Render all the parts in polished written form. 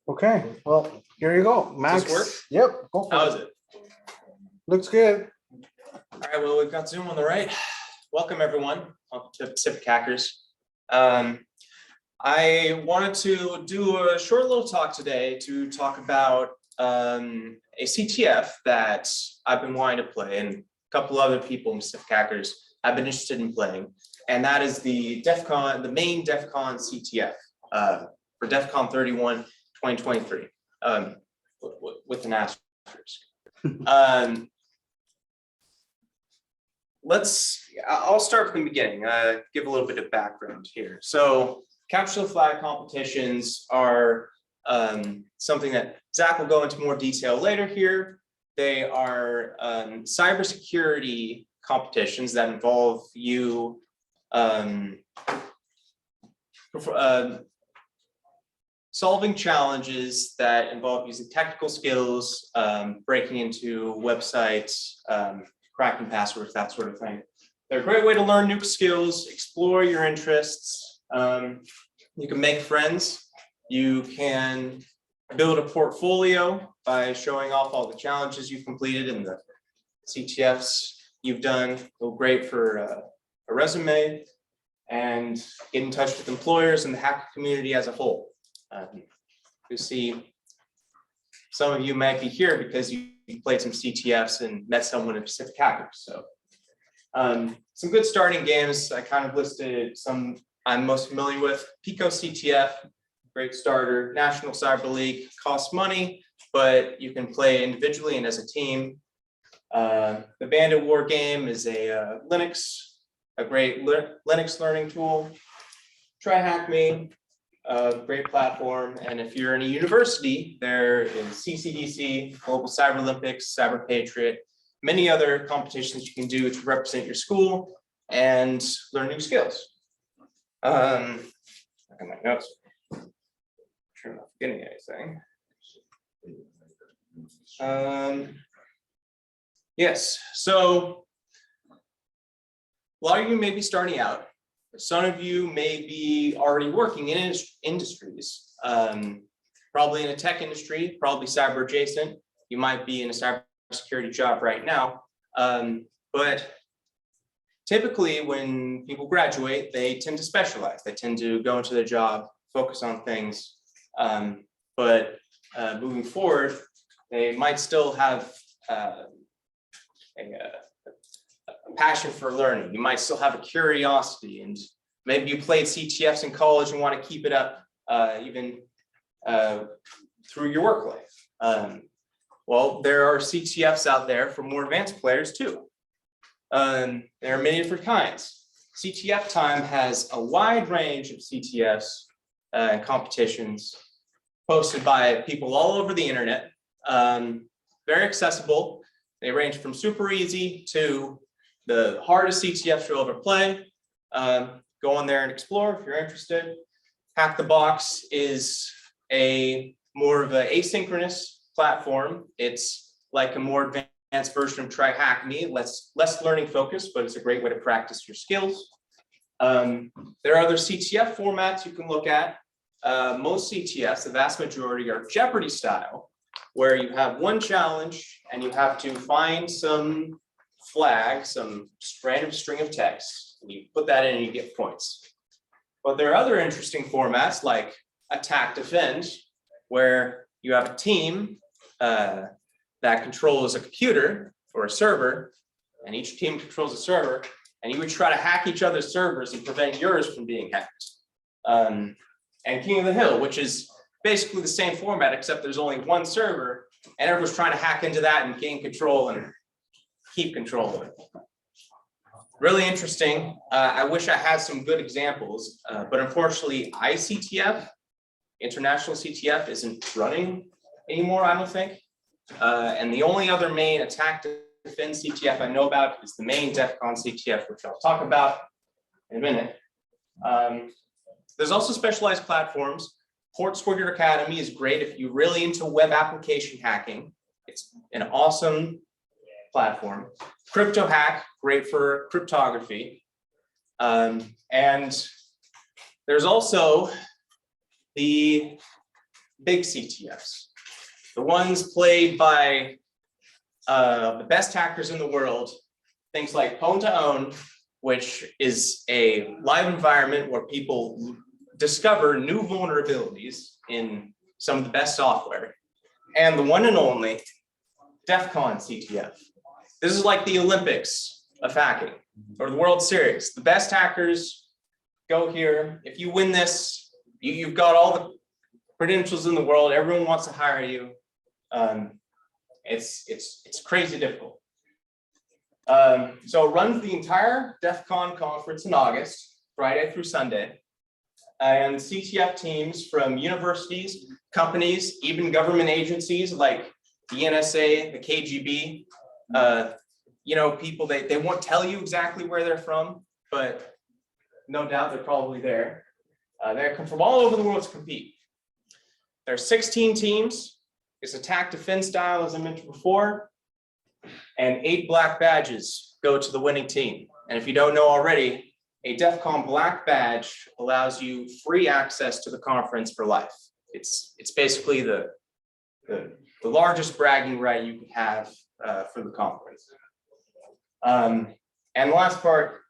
Okay, well, here you go, Max. Does this work? Yep, go for How it. is it? Looks good. All right, well, we've got Zoom on the right. Welcome, everyone. Welcome to Pacific Hackers. I wanted to do a short little talk today to talk about a CTF that I've been wanting to play, and a couple other people in Pacific Hackers have been interested in playing, and that is the DEFCON, the main DEFCON CTF for DEFCON 31 2023 with an asterisk. I'll start from the beginning, give a little bit of background here. So capture the flag competitions are something that Zach will go into more detail later here. They are cybersecurity competitions that involve you solving challenges that involve using technical skills, breaking into websites, cracking passwords, that sort of thing. They're a great way to learn new skills, explore your interests. You can make friends. You can build a portfolio by showing off all the challenges you've completed and the CTFs you've done. Go great for a resume, and get in touch with employers and the hacker community as a whole. You see, some of you might be here because you played some CTFs and met someone in Pacific Hackers. So some good starting games. I kind of listed some I'm most familiar with. Pico CTF, great starter. National Cyber League costs money, but you can play individually and as a team. The Bandit War game is a great Linux learning tool. Try Hack Me, a great platform. And if you're in a university, there is CCDC, Global Cyber Olympics, Cyber Patriot, many other competitions you can do to represent your school and learn new skills. Look at my notes. I'm sure I'm not forgetting anything. Yes, so a lot of you may be starting out. Some of you may be already working in industries, probably in a tech industry, probably cyber adjacent. You might be in a cybersecurity job right now. But typically when people graduate, they tend to specialize. They tend to go into their job, focus on things. But moving forward, they might still have a passion for learning. You might still have a curiosity, and maybe you played CTFs in college and want to keep it up even through your work life. Well, there are CTFs out there for more advanced players too. There are many different kinds. CTF Time has a wide range of CTFs and competitions posted by people all over the internet. Very accessible. They range from super easy to the hardest CTFs you'll ever play. Go on there and explore if you're interested. Hack the Box is more of an asynchronous platform. It's like a more advanced version of Try Hack Me, less learning focused, but it's a great way to practice your skills. There are other CTF formats you can look at. Most CTFs, the vast majority, are Jeopardy style, where you have one challenge and you have to find some flag, some random string of text, and you put that in and you get points. But there are other interesting formats like Attack Defend, where you have a team that controls a computer or a server, and each team controls a server, and you would try to hack each other's servers and prevent yours from being hacked. And King of the Hill, which is basically the same format, except there's only one server, and everyone's trying to hack into that and gain control and keep control of it. Really interesting. I wish I had some good examples, but unfortunately, ICTF, International CTF, isn't running anymore, I don't think. And the only other main Attack Defend CTF I know about is the main DEFCON CTF, which I'll talk about in a minute. There's also specialized platforms. Portswigger Academy is great if you're really into web application hacking. It's an awesome platform. Crypto Hack, great for cryptography. And there's also the big CTFs, the ones played by the best hackers in the world, things like Pwn to Own, which is a live environment where people discover new vulnerabilities in some of the best software, and the one and only DEFCON CTF. This is like the Olympics of hacking, or the World Series. The best hackers go here. If you win this, you've got all the credentials in the world. Everyone wants to hire you. It's crazy difficult. So it runs the entire DEFCON conference in August, Friday through Sunday. And CTF teams from universities, companies, even government agencies like the NSA, the KGB, you know, people, they won't tell you exactly where they're from, but no doubt they're probably there. They come from all over the world to compete. There are 16 teams. It's attack defense style, as I mentioned before, and 8 black badges go to the winning team. And if you don't know already, a DEFCON black badge allows you free access to the conference for life. It's basically the largest bragging right you can have for the conference. And the last part,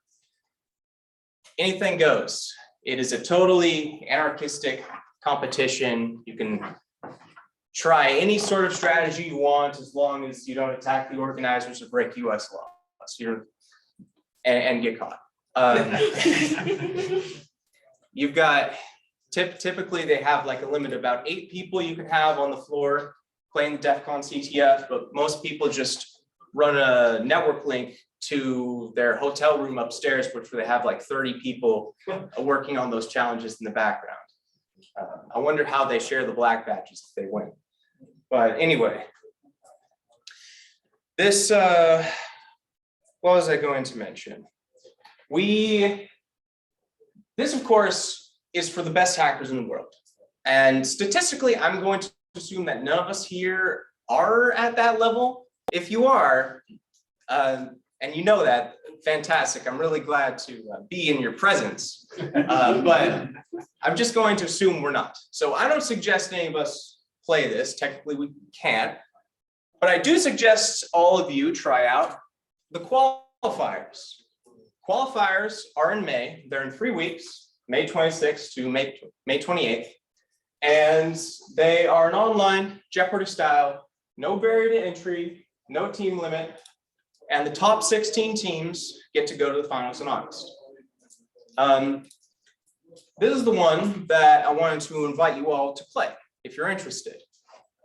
anything goes. It is a totally anarchistic competition. You can try any sort of strategy you want as long as you don't attack the organizers or break US laws and get caught. You've got, typically they have like a limit of about 8 people you can have on the floor playing the DEFCON CTF, but most people just run a network link to their hotel room upstairs, where they have like 30 people working on those challenges in the background. I wonder how they share the black badges if they win. But anyway, this, what was I going to mention? This of course is for the best hackers in the world. And statistically, I'm going to assume that none of us here are at that level. If you are, and you know that, fantastic. I'm really glad to be in your presence, but I'm just going to assume we're not. So I don't suggest any of us play this. Technically, we can't. But I do suggest all of you try out the qualifiers. Qualifiers are in May. They're in 3 weeks, May 26th to May 28th. And they are an online Jeopardy style, no barrier to entry, no team limit. And the top 16 teams get to go to the finals in August. This is the one that I wanted to invite you all to play, if you're interested.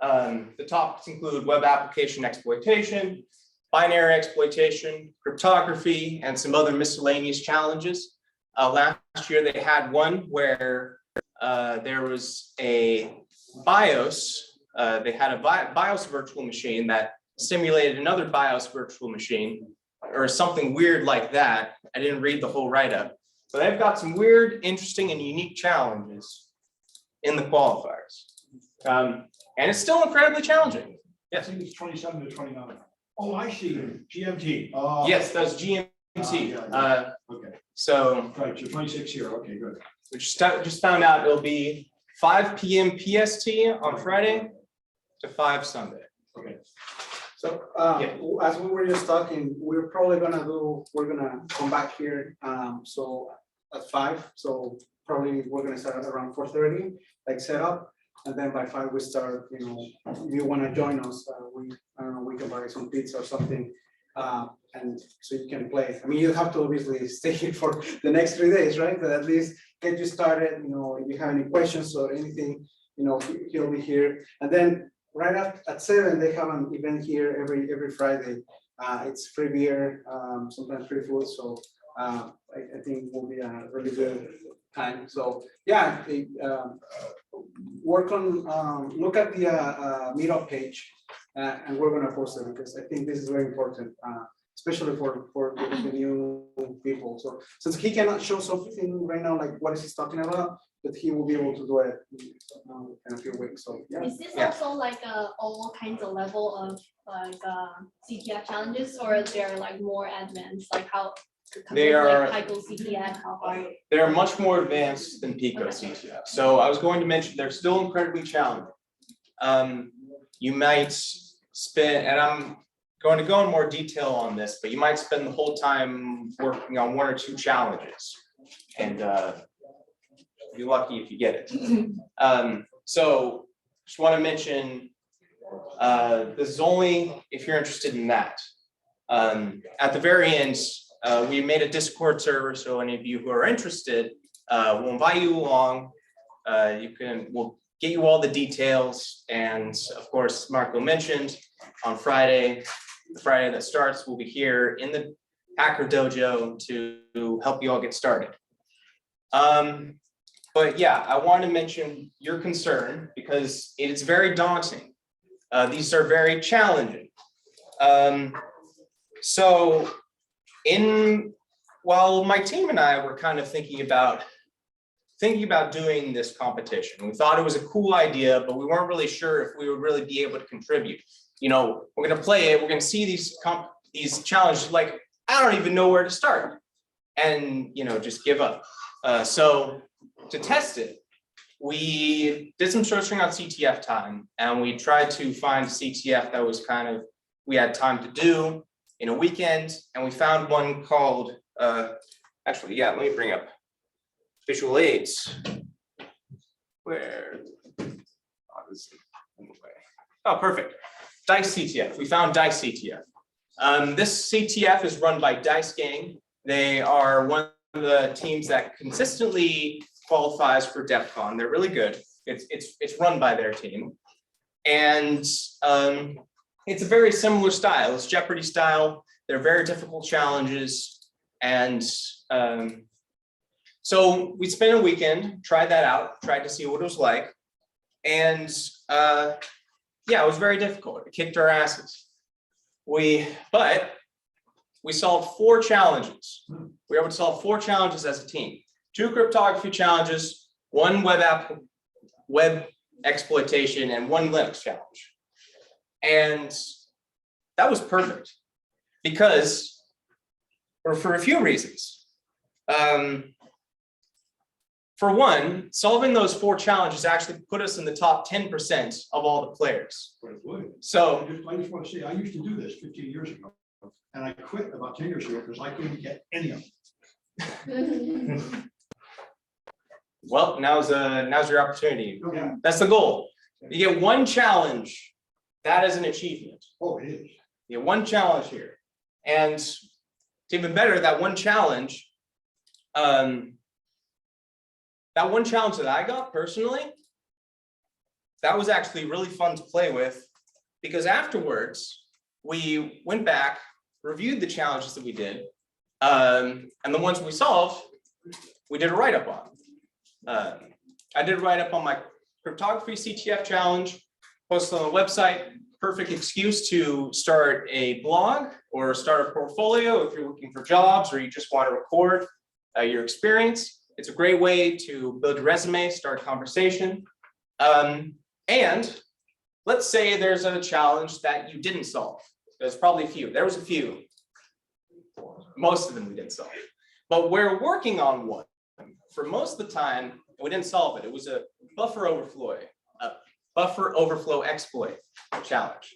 The topics include web application exploitation, binary exploitation, cryptography, and some other miscellaneous challenges. Last year, they had one where there was a BIOS. They had a BIOS virtual machine that simulated another BIOS virtual machine, or something weird like that. I didn't read the whole write-up. So they've got some weird, interesting, and unique challenges in the qualifiers. And it's still incredibly challenging. Yes. I think it's 27 to 29. Oh, I see. GMT. Yes, that's GMT. Okay. So Right, so 26 here. Okay, good. we just found out it'll be 5 p.m. PST on Friday to 5 Sunday. Okay. So as we were just talking, we're gonna come back here. So at 5. So probably we're gonna start at around 4:30, like set up. And then by 5 we start, you know, if you wanna join us, I don't know, we can buy some pizza or something. And so you can play. I mean, you have to obviously stay here for the next 3 days, right? But at least get you started, you know, if you have any questions or anything, you know, he'll be here. And then right at 7, they have an event here every Friday. It's free beer, sometimes free food. So I think it will be a really good time. So yeah, work on, look at the meetup page, and we're gonna post it because I think this is very important, especially for the new people. So since he cannot show something right now, like what is he talking about, but he will be able to do it in a few weeks. So yeah. Is this also like all kinds of level of like CTF challenges, or is there like more advanced? Like how They are- Like Pico CTF, or They're much more advanced than Pico CTF. So I was going to mention they're still incredibly challenging. You might spend, and I'm going to go in more detail on this, but you might spend the whole time working on 1 or 2 challenges. And be lucky if you get it. So just want to mention, this is only if you're interested in that. At the very end, we made a Discord server, so any of you who are interested, we'll invite you along. We'll get you all the details, and of course, Marco mentioned on Friday, the Friday that starts, we'll be here in the Hacker Dojo to help you all get started. But yeah, I want to mention your concern because it is very daunting. These are very challenging. So while my team and I were kind of thinking about doing this competition, we thought it was a cool idea, but we weren't really sure if we would really be able to contribute. You know, we're going to play it, we're going to see these challenges, like, I don't even know where to start, and, you know, just give up. So to test it, we did some searching on CTF time, and we tried to find CTF that was kind of, we had time to do in a weekend, and we found one called, actually, yeah, let me bring up visual aids. Where? Oh, perfect. Dice CTF. We found Dice CTF. This CTF is run by Dice Gang. They are one of the teams that consistently qualifies for DEFCON. They're really good. It's run by their team, and it's a very similar style. It's Jeopardy style. They're very difficult challenges, and so we spent a weekend, tried that out, tried to see what it was like, and yeah, it was very difficult. It kicked our asses. But we solved 4 challenges. We were able to solve 4 challenges as a team. 2 cryptography challenges, 1 web exploitation, and 1 Linux challenge. And that was perfect because, or for a few reasons. For one, solving those 4 challenges actually put us in the top 10% of all the players. So I just want to say, I used to do this 15 years ago, and I quit about 10 years ago because I couldn't get any of them. well, now's your opportunity. Yeah. That's the goal. You get 1 challenge. That is an achievement. Oh, it is. You get 1 challenge here, and it's even better, that 1 challenge. That 1 challenge that I got personally, that was actually really fun to play with, because afterwards we went back, reviewed the challenges that we did, and the ones we solved, we did a write-up on. I did a write-up on my cryptography CTF challenge, posted on the website. Perfect excuse to start a blog or start a portfolio if you're looking for jobs or you just want to record your experience. It's a great way to build your resume, start a conversation. And let's say there's a challenge that you didn't solve. There's probably a few. There was a few. Most of them we didn't solve. But we're working on one. For most of the time, we didn't solve it. It was a buffer overflow exploit challenge.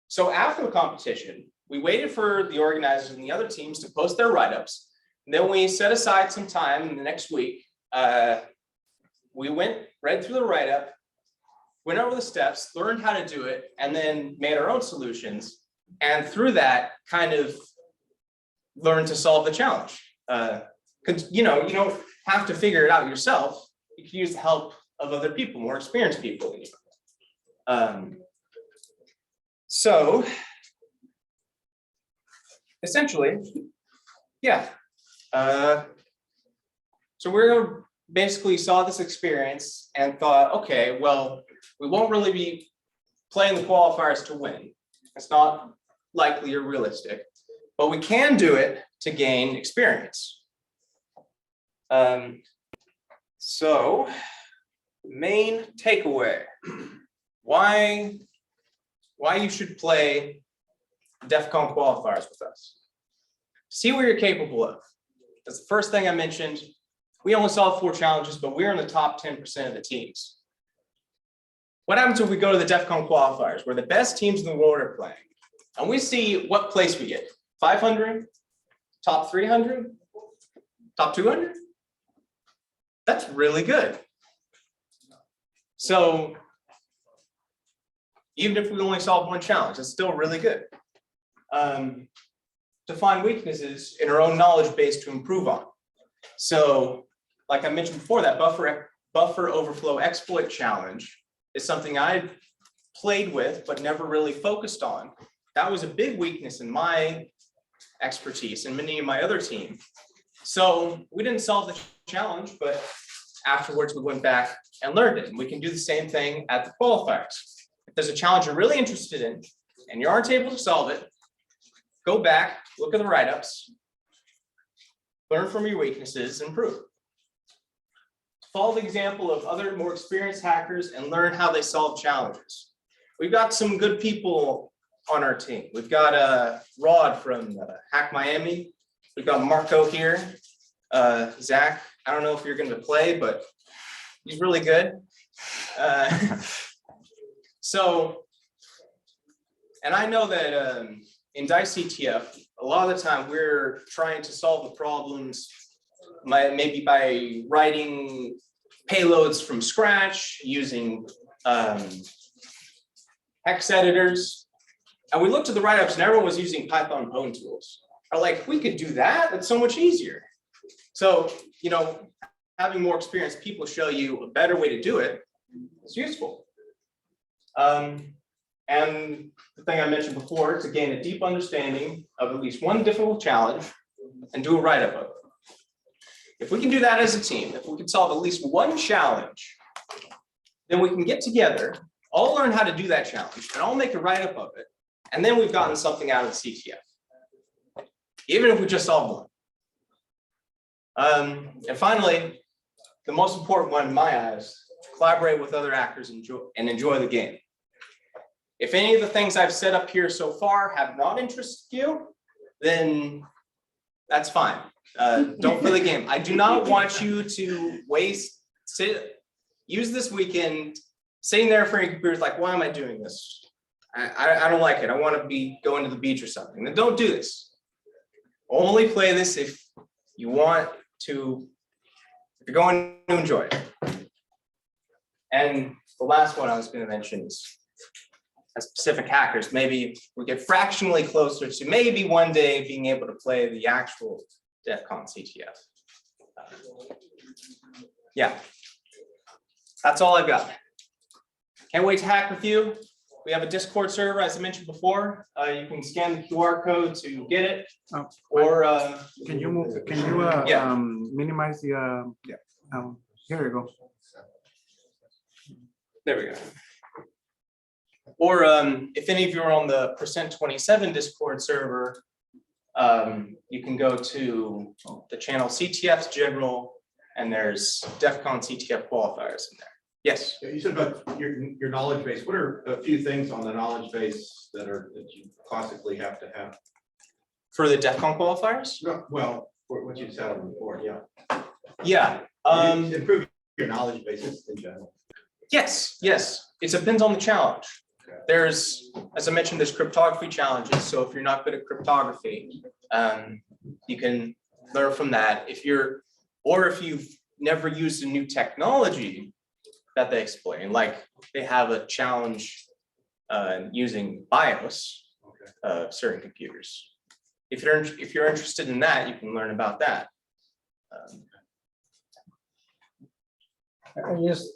So after the competition, we waited for the organizers and the other teams to post their write-ups. Then we set aside some time in the next week. We read through the write-up, went over the steps, learned how to do it, and then made our own solutions. And through that, kind of learned to solve the challenge. Because you don't have to figure it out yourself. You can use the help of other people, more experienced people than you. So essentially, yeah. So we're basically saw this experience and thought, okay, well, we won't really be playing the qualifiers to win. It's not likely or realistic, but we can do it to gain experience. So main takeaway, why you should play DEFCON qualifiers with us. See what you're capable of. That's the first thing I mentioned. We only solved 4 challenges, but we're in the top 10% of the teams. What happens when we go to the DEFCON qualifiers, where the best teams in the world are playing, and we see what place we get? 500, top 300, top 200? That's really good. So even if we only solve 1 challenge, it's still really good. To find weaknesses in our own knowledge base to improve on. So like I mentioned before, that buffer overflow exploit challenge is something I played with, but never really focused on. That was a big weakness in my expertise and many of my other team. So we didn't solve the challenge, but afterwards we went back and learned it. And we can do the same thing at the qualifiers. If there's a challenge you're really interested in and you aren't able to solve it, go back, look at the write-ups, learn from your weaknesses, and improve. Follow the example of other more experienced hackers and learn how they solve challenges. We've got some good people on our team. We've got Rod from Hack Miami. We've got Marco here. Zach, I don't know if you're going to play, but he's really good. And I know that in DICE CTF, a lot of the time we're trying to solve the problems maybe by writing payloads from scratch, using hex editors. And we looked at the write-ups and everyone was using Python pwn tools. Are like, we could do that, that's so much easier. So, you know, having more experienced people show you a better way to do it is useful. And the thing I mentioned before, to gain a deep understanding of at least 1 difficult challenge and do a write-up of it. If we can do that as a team, if we can solve at least 1 challenge, then we can get together, all learn how to do that challenge, and all make a write-up of it. And then we've gotten something out of the CTF, even if we just solved 1. And finally, the most important one in my eyes, collaborate with other actors and enjoy the game. If any of the things I've set up here so far have not interested you, then that's fine. Don't play the game. I do not want you to use this weekend sitting there for your computers like, why am I doing this? I don't like it. I want to be going to the beach or something. Then don't do this. Only play this if you want to, if you're going to enjoy it. And the last one I was going to mention is, as specific hackers, maybe we get fractionally closer to maybe one day being able to play the actual DEFCON CTF. Yeah, that's all I've got. Can't wait to hack with you. We have a Discord server, as I mentioned before. You can scan the QR code to get it, or can you move? Can you minimize the? Here we go. There we go. Or if any of you are on the %27 Discord server, you can go to the channel CTF General, and there's DEFCON CTF qualifiers in there. Yes. Yeah, you said about your knowledge base. What are a few things on the knowledge base that you classically have to have? For the DEFCON qualifiers? No, well, for what you said before, yeah. Yeah. Improve your knowledge bases in general. Yes. It depends on the challenge. There's, as I mentioned, there's cryptography challenges. So if you're not good at cryptography, you can learn from that. If you've never used a new technology that they explain, like they have a challenge using BIOS of certain computers. If you're interested in that, you can learn about that. Just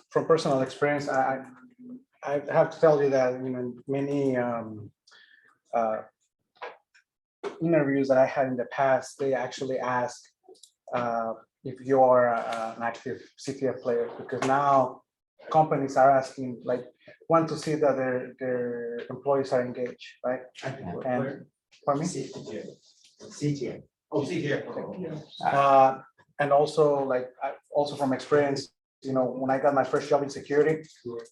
from personal experience, I have to tell you that many interviews that I had in the past, they actually ask if you are an active CTF player, because now companies are asking, like, want to see that their employees are engaged, right? And pardon me? CTF. Oh, CTF. And also, like, also from experience, when I got my first job in security,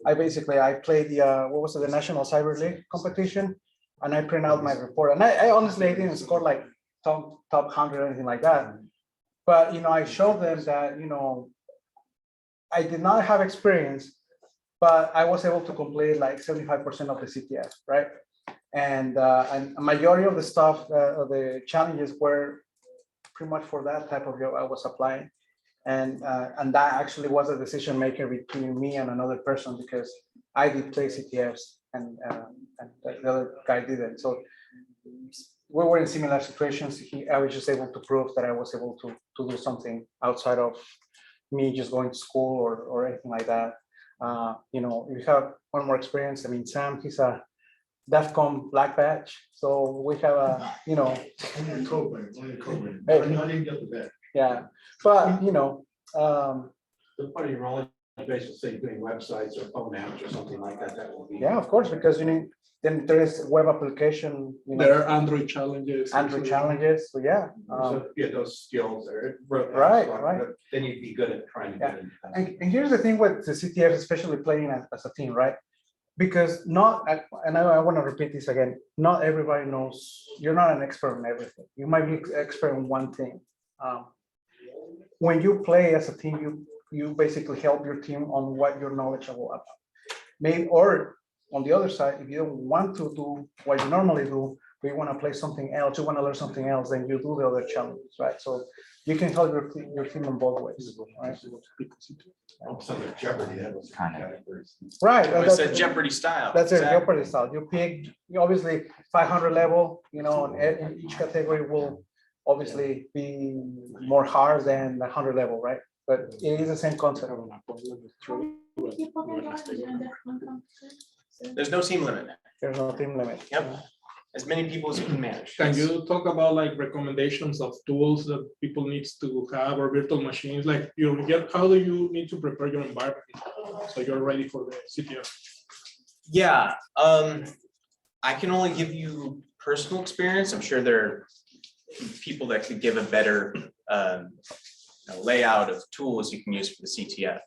I played the the National Cyber League competition, and I print out my report. And I honestly didn't score like top 100 or anything like that. But, I showed them that, I did not have experience, but I was able to complete like 75% of the CTF, right? And a majority of the stuff, the challenges were pretty much for that type of job I was applying. And that actually was a decision maker between me and another person, because I did play CTFs and the other guy didn't. So we were in similar situations. I was just able to prove that I was able to do something outside of me just going to school or anything like that. You have one more experience. I mean, Sam, he's a DEFCON black badge. So we have Only code, Hey. I didn't get the bed. yeah, but The part of your knowledge base will say doing websites or phone apps or something like that, that will be. yeah, of course, because then there is web application, There are Android challenges. Android challenges. So yeah. So, yeah, those skills are. Right, right. Then you'd be good at trying to get into that. And here's the thing with the CTF, especially playing as a team, right? Because and I want to repeat this again, not everybody knows, you're not an expert in everything. You might be expert in one thing. When you play as a team, you basically help your team on what you're knowledgeable about. Maybe, or on the other side, if you don't want to do what you normally do, but you want to play something else, you want to learn something else, then you do the other challenges, right? So you can help your team in both ways, right? Some of Jeopardy, that was kind of. Right. It's a Jeopardy style. That's a Exactly. Jeopardy style. You pick, obviously 500 level, and each category will obviously be more hard than the 100 level, right? But it is the same concept. There's no team limit. There's no team limit. Yep. As many people as you can manage. Can you talk about like recommendations of tools that people needs to have, or virtual machines? Like how do you need to prepare your environment so you're ready for the CTF? Yeah, I can only give you personal experience. I'm sure there are people that could give a better layout of tools you can use for the CTF.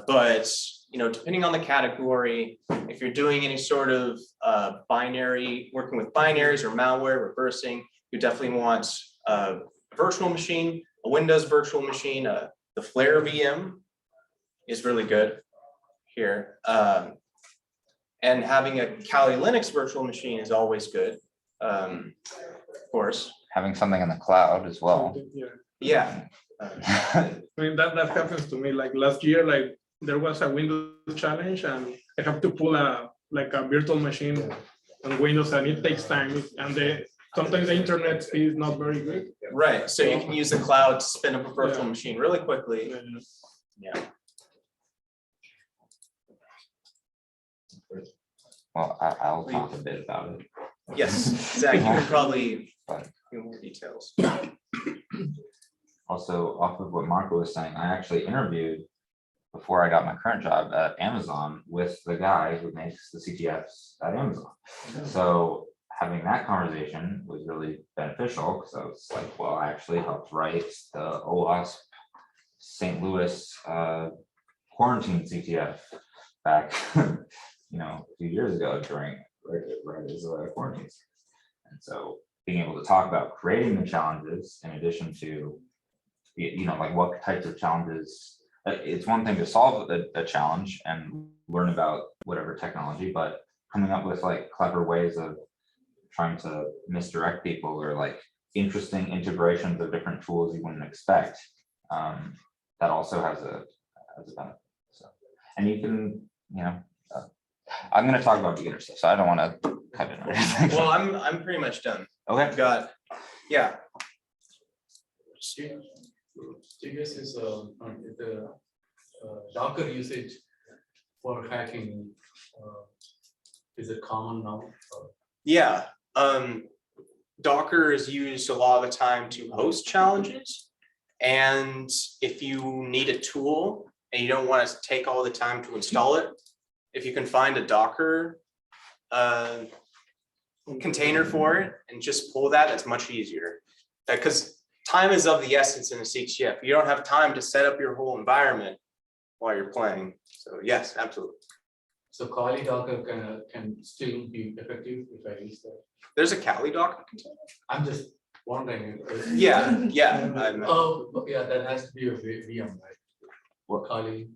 But depending on the category, if you're doing any sort of working with binaries or malware, reversing, you definitely want a virtual machine, a Windows virtual machine. The Flare VM is really good here. And having a Kali Linux virtual machine is always good, of course. Having something in the cloud as well. Yeah. I mean, that happens to me. Like last year, like there was a Windows challenge and I have to pull a virtual machine on Windows, and it takes time, and sometimes the internet speed is not very good. Right, so you can use the cloud to spin up a virtual machine really quickly. Yeah. Well, I'll talk a bit about it. Yes, Zach, you can probably give more details. Also, off of what Marco was saying, I actually interviewed before I got my current job at Amazon with the guy who makes the CTFs at Amazon. So having that conversation was really beneficial, because I was like, well, I actually helped write the OWASP St. Louis quarantine CTF back, a few years ago during right as quarantine. And so being able to talk about creating the challenges in addition to, like what types of challenges. It's one thing to solve a challenge and learn about whatever technology, but coming up with like clever ways of trying to misdirect people, or like interesting integrations of different tools you wouldn't expect, that also has a benefit. So, and you can, I'm going to talk about beginner stuff, so I don't want to cut in or anything. Well, I'm pretty much done. Okay. I've got, yeah. This is the Docker usage for hacking. Is it common now? Yeah, Docker is used a lot of the time to host challenges. And if you need a tool and you don't want to take all the time to install it, if you can find a Docker container for it and just pull that, it's much easier. Because time is of the essence in a CTF. You don't have time to set up your whole environment while you're playing. So yes, absolutely. So Kali Docker can still be effective if I use that. There's a Kali Docker container. I'm just wondering. Yeah, Oh, yeah, that has to be a VM, right? What? Kali.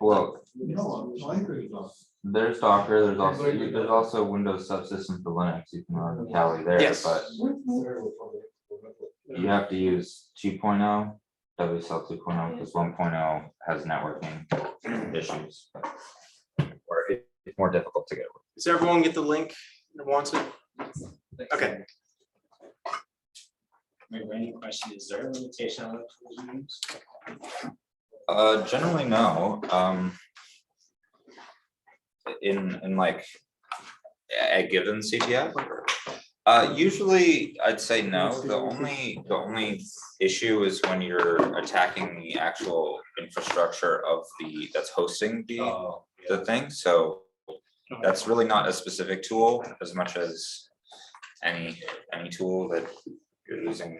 Well, No, I agree with that. there's Docker, there's also Windows subsystem for Linux, you can run Kali there, Yes. but you have to use 2.0, WSL 2.0, because 1.0 has networking issues. Or it's more difficult to get. does everyone get the link that wants it? Okay, Any question, is there a limitation on what tools you use? Generally, no, in like a given CTF. Usually I'd say no, the only issue is when you're attacking the actual infrastructure of that's hosting the thing, so that's really not a specific tool as much as any tool that you're using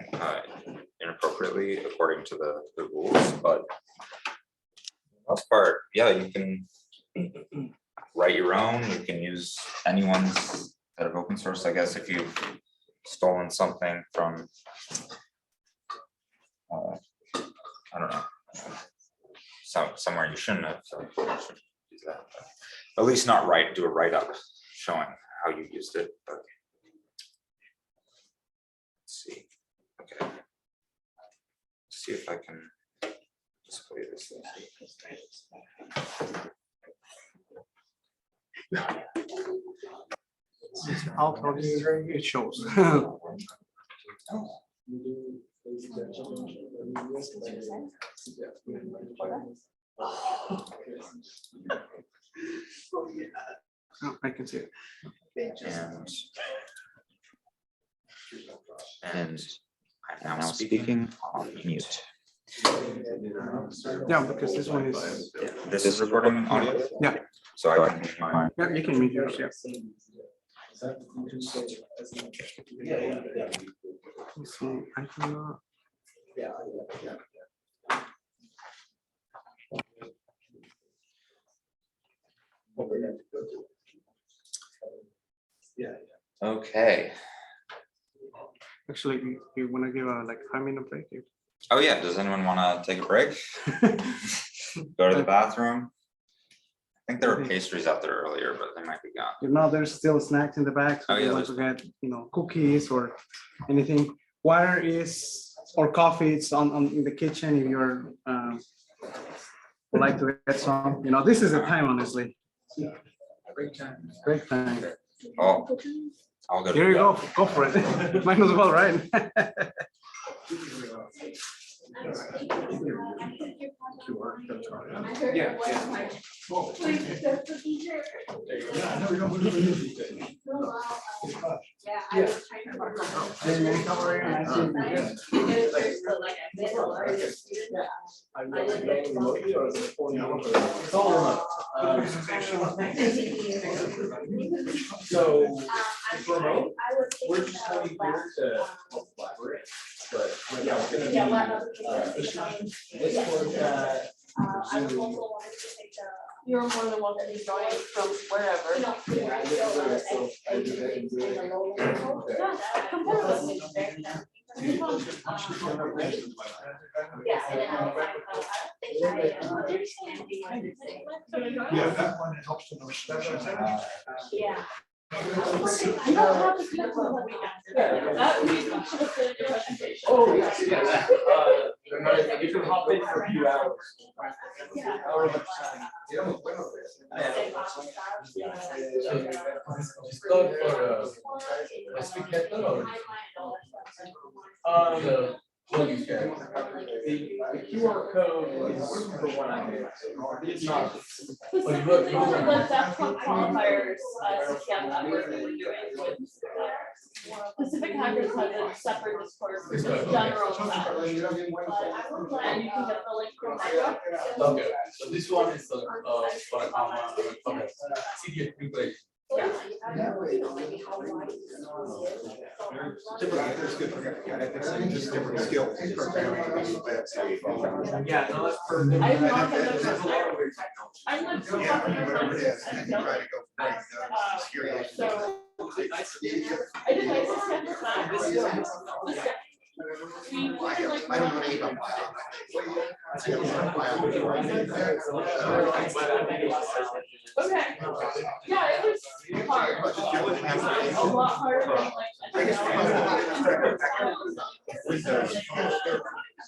inappropriately according to the rules, but for the most part, yeah, you can write your own, you can use anyone's that have open source, I guess, if you've stolen something from I don't know, somewhere you shouldn't have, so you shouldn't use that, but at least not do a write-up showing how you used it, but let's see, okay. Let's see if I can display this. I'll tell you, it shows. Oh, I can see it. And I'm now speaking on mute. Yeah, because this one is, This is recording audio? yeah, So I can, yeah, you can mute yours, yeah. Let's see, I cannot. okay. Actually, you wanna give a like 5-minute break? Oh yeah, does anyone want to take a break? Go to the bathroom? I think there were pastries out there earlier, but they might be gone. You know, there's still snacks in the back, so Oh, if yeah, you want to get, cookies or anything. Water is, or coffee, it's on in the kitchen if you're would like to get some, this is the time, honestly. Great time. Great time. Oh, I'll go. Here you go, go for it. Might as well, right? Yeah. Yeah, I was trying to work on So remote, we're just coming here to collaborate, but. Yeah, This was, I was also wanted to take the. You're more than welcome to join from wherever. Yeah, and then I was like, I understand the understanding. Yeah, that one helps to know. Yeah. You don't have to come on the weekend. That week, you should have finished your presentation. oh, yes, yes. You can hop in for a few hours. However much time. It's called for Pacific Headland or the what you share? The QR code is for what I did. It's not. But you look, you For look. the DEFCON qualifiers, CTF effort that we're doing with Pacific Hackers has a separate Discord for just general stuff. And you can get the link from there. Okay, so this one is the for okay. CTF preparation. Yeah. Just different skills. Yeah, no, that's perfect. I've not been there. I'm like so happy so I did my second class. I don't know anything about Okay, yeah, it was hard. A lot harder than like.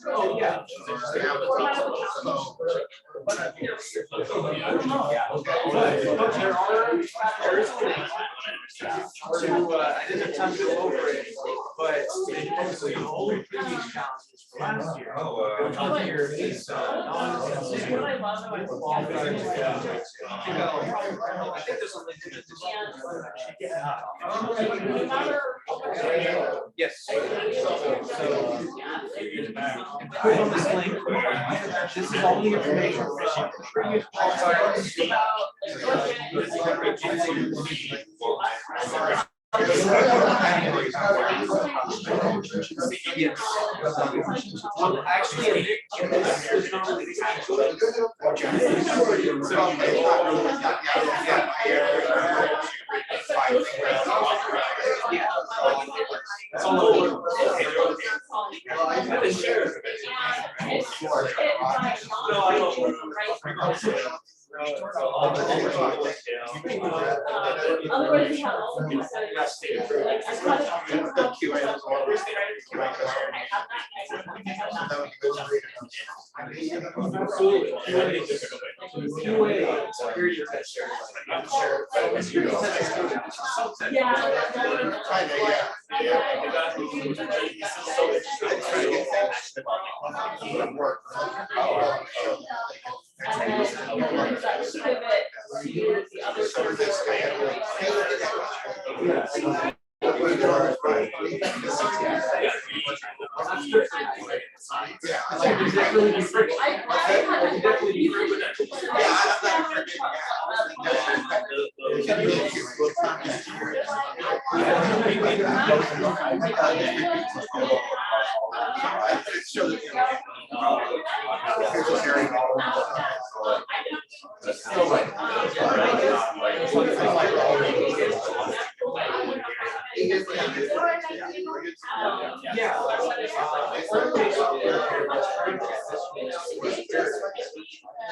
Oh, yeah. There is things to, I didn't have time to go over it, but mostly all the previous challenges for last year. This year is, What I love about qualifiers. I think there's something to this. No matter. Yes. So, click on this link. This is all the information from previous qualifiers. Yes. Actually, there's not really the actual. Yeah. It's all over. The share. No, I don't. Otherwise, we have all of these. Like, I cut it off.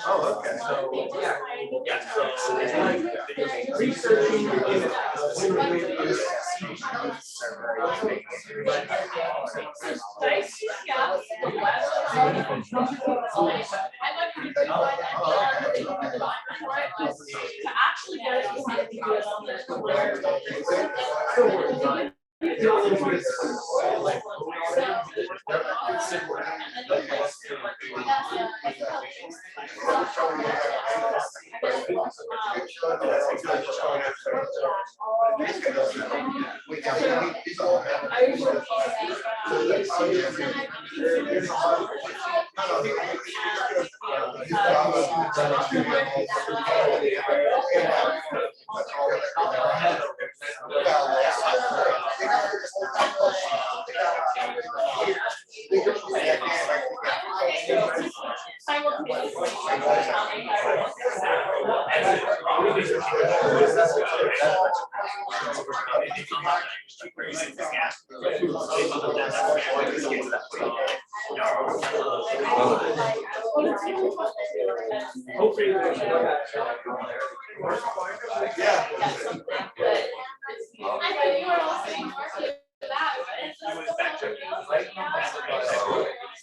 Oh, okay. Researching. To actually get it, you have to do it on this.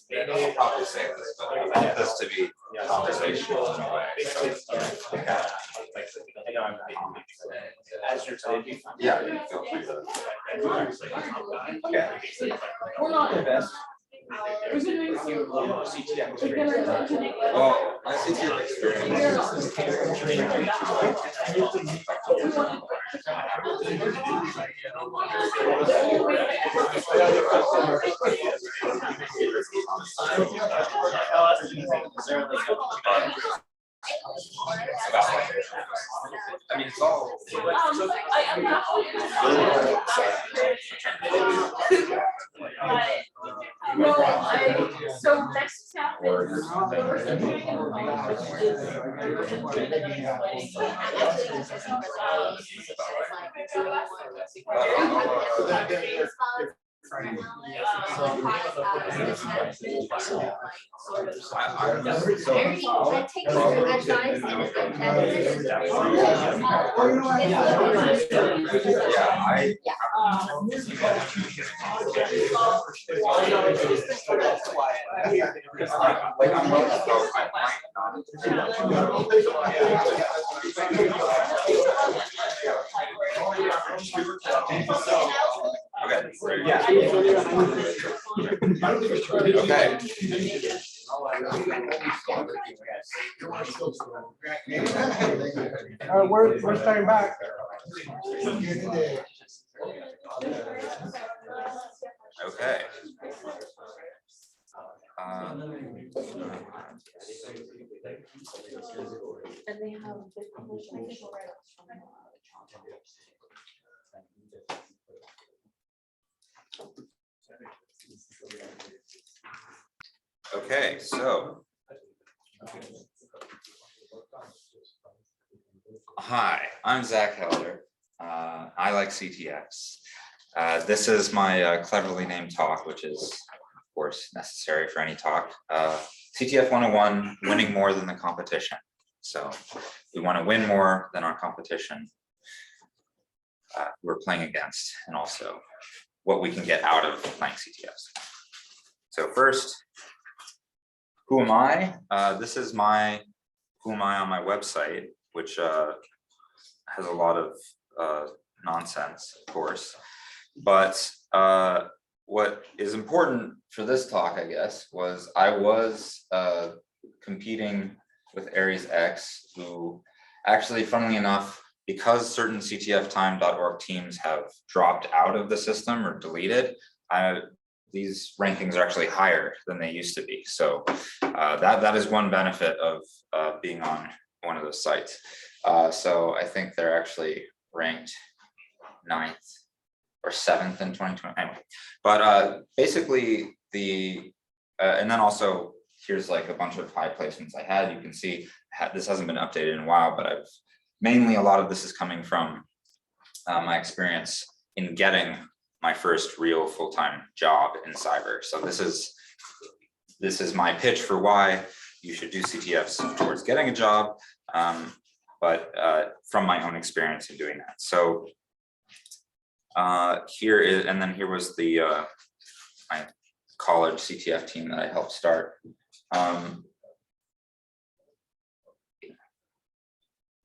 I'll probably say this, but I want this to be conversational in a way. As you're talking. Yeah, you feel free to. Okay. We're not The best. We're gonna make CTF We're gonna Well, my CTF experience. I mean, it's all. So next step That takes some advice and We're starting back. Okay. And they have the official write-ups from Okay, so. Hi, I'm Zach Helder. I like CTFs. This is my cleverly named talk, which is, of course, necessary for any talk. CTF 101, winning more than the competition. So we want to win more than our competition we're playing against, and also what we can get out of playing CTFs. So first, who am I? This is my who am I on my website, which has a lot of nonsense, of course. But what is important for this talk, I guess, was I was competing with Aries X, who actually, funnily enough, because certain ctftime.org teams have dropped out of the system or deleted, these rankings are actually higher than they used to be. So that is one benefit of being on one of those sites. So I think they're actually ranked 9th or 7th in 2020. Anyway, but basically and then also here's like a bunch of high placements I had. You can see this hasn't been updated in a while, but mainly a lot of this is coming from my experience in getting my first real full-time job in cyber. So this is my pitch for why you should do CTFs towards getting a job, but from my own experience in doing that. So here was the my college CTF team that I helped start.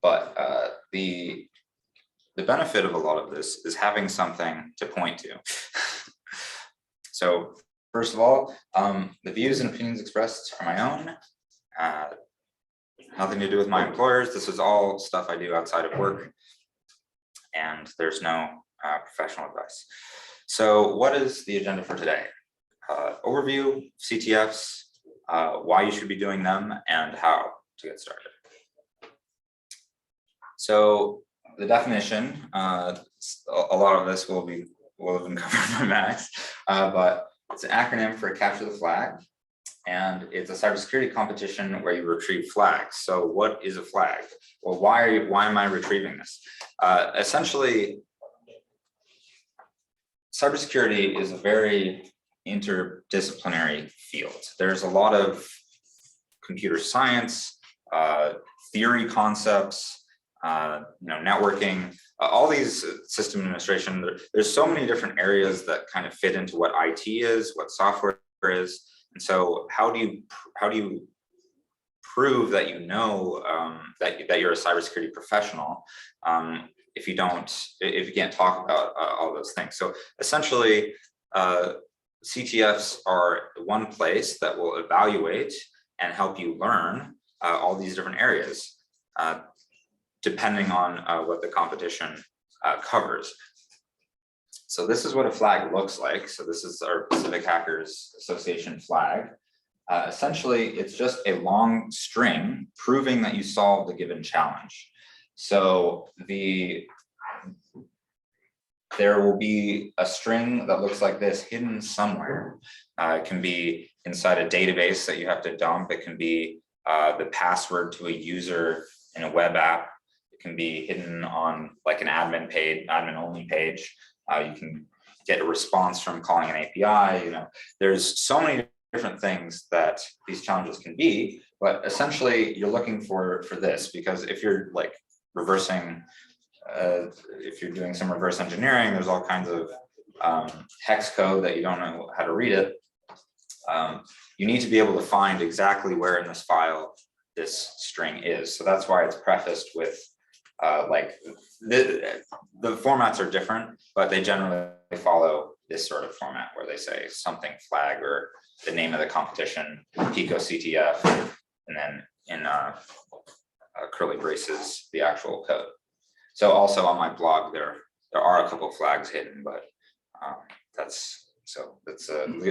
But the benefit of a lot of this is having something to point to. So first of all, the views and opinions expressed are my own. Nothing to do with my employers. This is all stuff I do outside of work, and there's no professional advice. So what is the agenda for today? Overview, CTFs, why you should be doing them, and how to get started. So the definition, a lot of this will have been covered by Max, but it's an acronym for Capture the Flag, and it's a cybersecurity competition where you retrieve flags. So what is a flag? Well, why am I retrieving this? Essentially, cybersecurity is a very interdisciplinary field. There's a lot of computer science, theory concepts, networking, all these system administration. There's so many different areas that kind of fit into what IT is, what software is, and so how do you prove that you know that you're a cybersecurity professional if you can't talk about all those things? So essentially, CTFs are one place that will evaluate and help you learn all these different areas, depending on what the competition covers. So this is what a flag looks like. So this is our Pacific Hackers Association flag. Essentially, it's just a long string proving that you solved a given challenge. So there will be a string that looks like this hidden somewhere. It can be inside a database that you have to dump. It can be the password to a user in a web app. It can be hidden on like an admin only page. You can get a response from calling an API. There's so many different things that these challenges can be, but essentially you're looking for this, because if you're like reversing, if you're doing some reverse engineering, there's all kinds of hex code that you don't know how to read it. You need to be able to find exactly where in this file this string is. So that's why it's prefaced with like the formats are different, but they generally follow this sort of format where they say something flag or the name of the competition, Pico CTF, and then in curly braces, the actual code. So also on my blog, there are a couple of flags hidden, but that's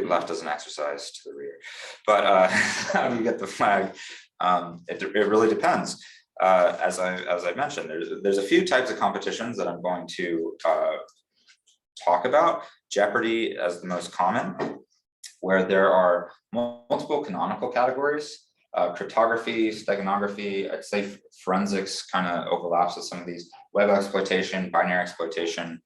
left as an exercise to the reader. But how do you get the flag? It really depends. As I mentioned, there's a few types of competitions that I'm going to talk about. Jeopardy as the most common, where there are multiple canonical categories. Cryptography, steganography, I'd say forensics kind of overlaps with some of these. Web exploitation, binary exploitation,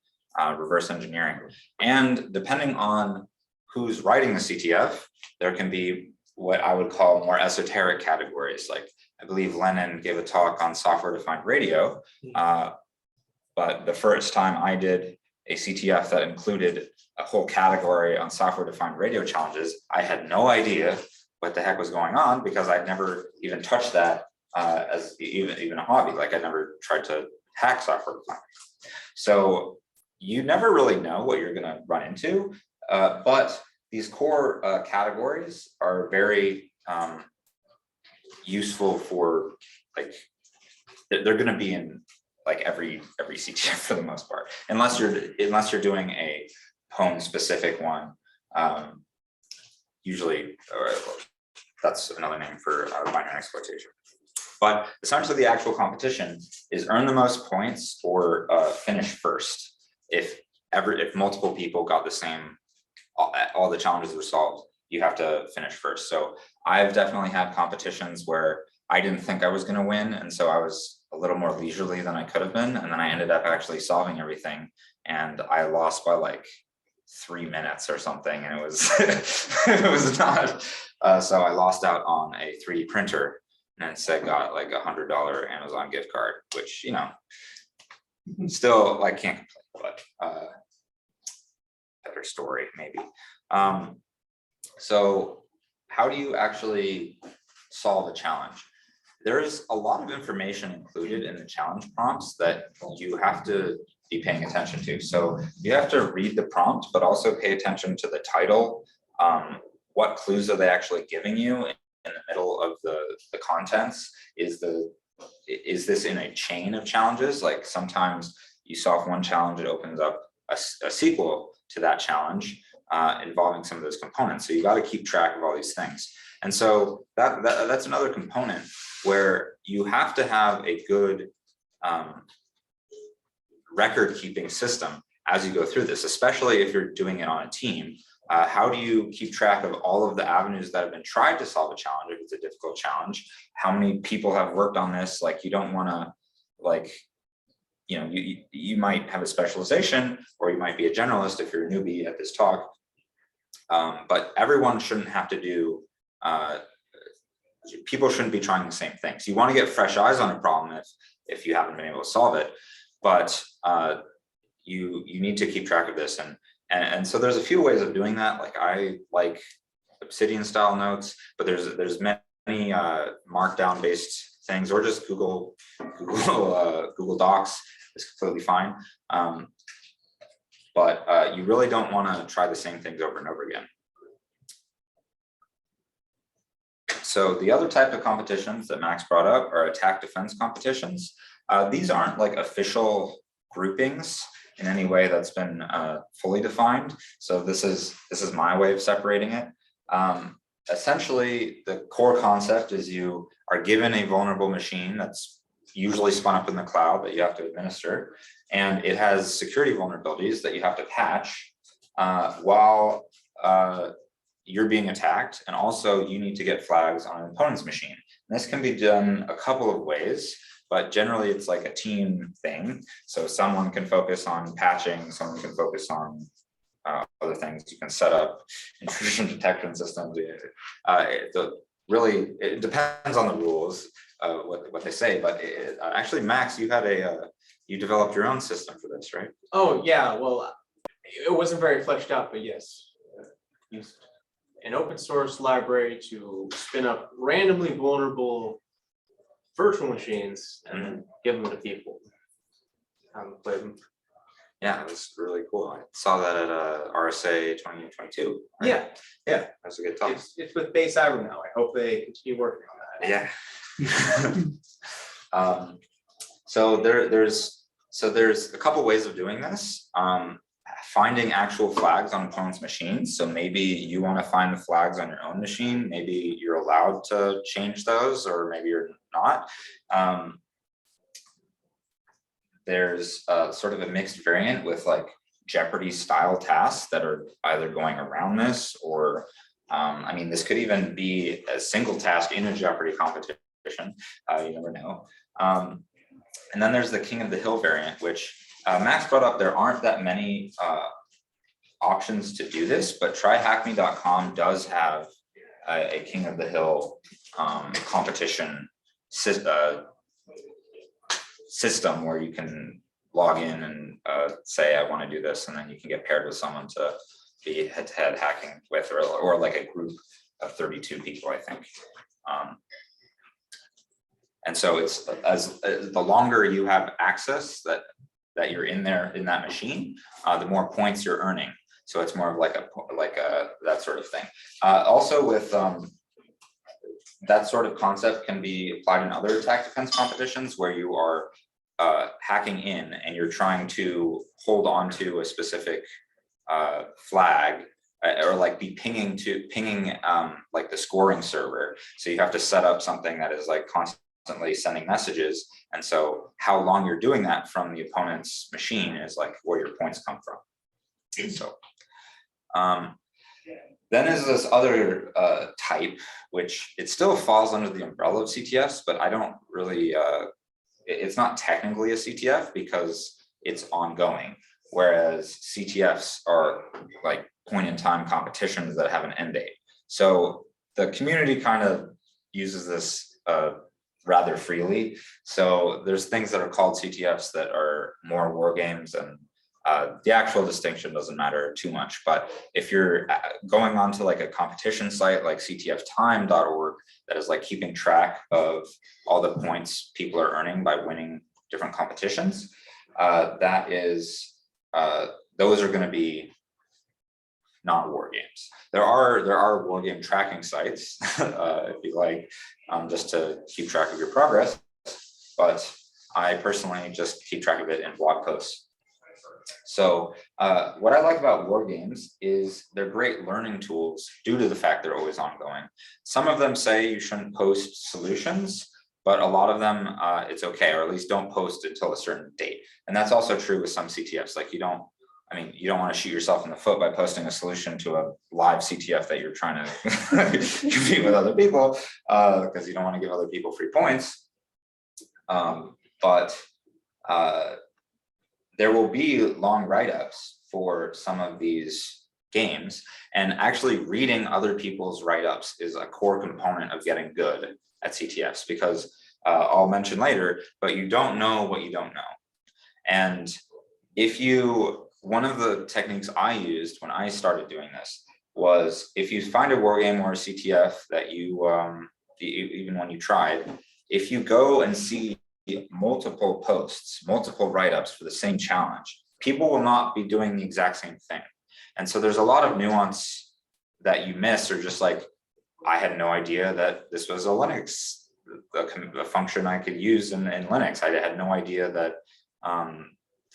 reverse engineering. And depending on who's writing the CTF, there can be what I would call more esoteric categories. Like I believe Lennon gave a talk on software-defined radio, but the first time I did a CTF that included a whole category on software-defined radio challenges, I had no idea what the heck was going on because I'd never even touched that as even a hobby. Like I never tried to hack software-defined. So you never really know what you're going to run into, but these core categories are very useful for, like, they're going to be in like every CTF for the most part, unless you're doing a home specific one. Usually, that's another name for binary exploitation. But essentially, the actual competition is earn the most points or finish first. If multiple people got the same, all the challenges were solved, you have to finish first. So I've definitely had competitions where I didn't think I was going to win, and so I was a little more leisurely than I could have been, and then I ended up actually solving everything, and I lost by like 3 minutes or something, and it was it was not. So I lost out on a 3D printer, and instead got like $100 Amazon gift card, which still like can't complain, but better story maybe. So how do you actually solve a challenge? There's a lot of information included in the challenge prompts that you have to be paying attention to. So you have to read the prompt, but also pay attention to the title. What clues are they actually giving you in the middle of the contents? Is this in a chain of challenges? Like sometimes you solve one challenge, it opens up a sequel to that challenge involving some of those components. So you got to keep track of all these things. And so that's another component where you have to have a good record keeping system as you go through this, especially if you're doing it on a team. How do you keep track of all of the avenues that have been tried to solve a challenge if it's a difficult challenge? How many people have worked on this? Like you don't want to, like, you might have a specialization, or you might be a generalist if you're a newbie at this talk. But everyone shouldn't have to do, people shouldn't be trying the same things. You want to get fresh eyes on a problem if you haven't been able to solve it, but you need to keep track of this. And so there's a few ways of doing that. Like I like Obsidian style notes, but there's many markdown based things, or just Google Docs is completely fine. But you really don't want to try the same things over and over again. So the other type of competitions that Max brought up are attack defense competitions. These aren't like official groupings in any way that's been fully defined. So this is my way of separating it. Essentially, the core concept is you are given a vulnerable machine that's usually spun up in the cloud that you have to administer, and it has security vulnerabilities that you have to patch while you're being attacked, and also you need to get flags on an opponent's machine. And this can be done a couple of ways, but generally it's like a team thing. So someone can focus on patching, someone can focus on other things. You can set up intrusion detection systems. Really, it depends on the rules, what they say, but actually, Max, you developed your own system for this, right? Oh, yeah, well, it wasn't very fleshed out, but yes. Used an open source library to spin up randomly vulnerable virtual machines and then give them to people. Play them. Yeah, it was really cool. I saw that at RSA 2022. Yeah, yeah. That's a good talk. It's with Base Cyber now. I hope they continue working on that. Yeah. So there's a couple ways of doing this. Finding actual flags on opponent's machines. So maybe you want to find the flags on your own machine. Maybe you're allowed to change those, or maybe you're not. There's sort of a mixed variant with like Jeopardy style tasks that are either going around this, or I mean, this could even be a single task in a Jeopardy competition. You never know. And then there's the King of the Hill variant, which Max brought up. There aren't that many options to do this, but tryhackme.com does have a King of the Hill competition system where you can log in and say, I want to do this, and then you can get paired with someone to be head-to-head hacking with, or like a group of 32 people, I think. And so it's as the longer you have access that you're in there in that machine, the more points you're earning. So it's more of like a that sort of thing. Also with that sort of concept can be applied in other attack defense competitions where you are hacking in and you're trying to hold on to a specific flag, or like be pinging like the scoring server. So you have to set up something that is like constantly sending messages. And so how long you're doing that from the opponent's machine is like where your points come from. So then is this other type, which it still falls under the umbrella of CTFs, but I don't really, it's not technically a CTF because it's ongoing. Whereas CTFs are like point in time competitions that have an end date. So the community kind of uses this rather freely. So there's things that are called CTFs that are more war games, and the actual distinction doesn't matter too much. But if you're going on to like a competition site like ctftime.org that is like keeping track of all the points people are earning by winning different competitions, that is, those are going to be not war games. There are war game tracking sites if you like, just to keep track of your progress, but I personally just keep track of it in blog posts. So what I like about war games is they're great learning tools due to the fact they're always ongoing. Some of them say you shouldn't post solutions, but a lot of them it's okay, or at least don't post until a certain date. And that's also true with some CTFs. Like you don't want to shoot yourself in the foot by posting a solution to a live CTF that you're trying to compete with other people, because you don't want to give other people free points. But there will be long write-ups for some of these games, and actually reading other people's write-ups is a core component of getting good at CTFs, because I'll mention later, but you don't know what you don't know. And one of the techniques I used when I started doing this was, if you find a war game or a CTF that you, even when you tried, if you go and see multiple posts, multiple write-ups for the same challenge, people will not be doing the exact same thing. And so there's a lot of nuance that you miss, or just like, I had no idea that this was a Linux, a function I could use in Linux. I had no idea that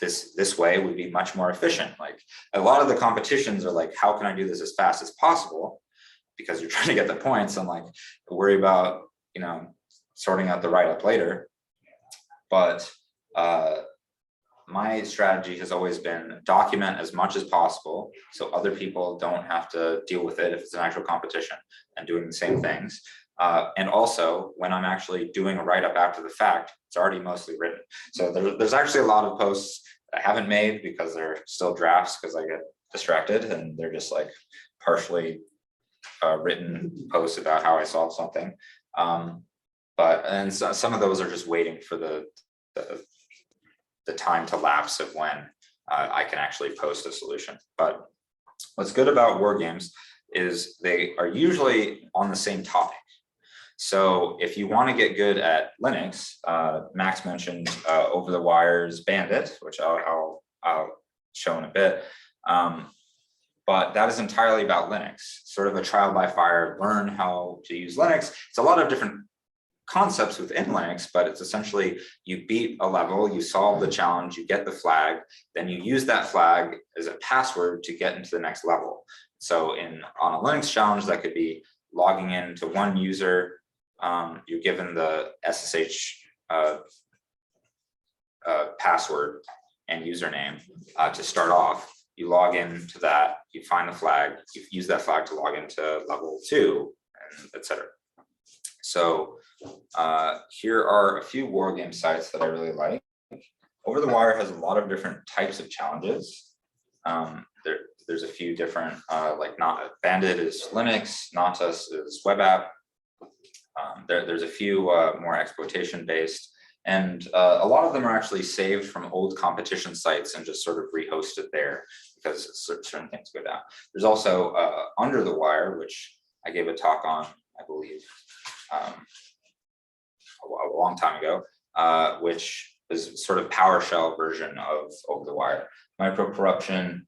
this way would be much more efficient. Like a lot of the competitions are like, how can I do this as fast as possible? Because you're trying to get the points, and like worry about, sorting out the write-up later. But my strategy has always been document as much as possible so other people don't have to deal with it if it's an actual competition and doing the same things. And also, when I'm actually doing a write-up after the fact, it's already mostly written. So there's actually a lot of posts I haven't made because they're still drafts, because I get distracted and they're just like partially written posts about how I solved something. And so, some of those are just waiting for the time to lapse of when I can actually post a solution. But what's good about war games is they are usually on the same topic. So if you want to get good at Linux, Max mentioned Over the Wires Bandit, which I'll show in a bit. But that is entirely about Linux, sort of a trial by fire, learn how to use Linux. It's a lot of different concepts within Linux, but it's essentially you beat a level, you solve the challenge, you get the flag, then you use that flag as a password to get into the next level. So on a Linux challenge, that could be logging into one user, you're given the SSH password and username to start off. You log into that, you find the flag, you use that flag to log into level 2, and etc. So here are a few war game sites that I really like. Over the Wire has a lot of different types of challenges. There's a few different, like Bandit is Linux, Natus is web app. There's a few more exploitation based, and a lot of them are actually saved from old competition sites and just sort of rehosted there because certain things go down. There's also Under the Wire, which I gave a talk on, I believe, a long time ago, which is sort of PowerShell version of Over the Wire. Micro corruption,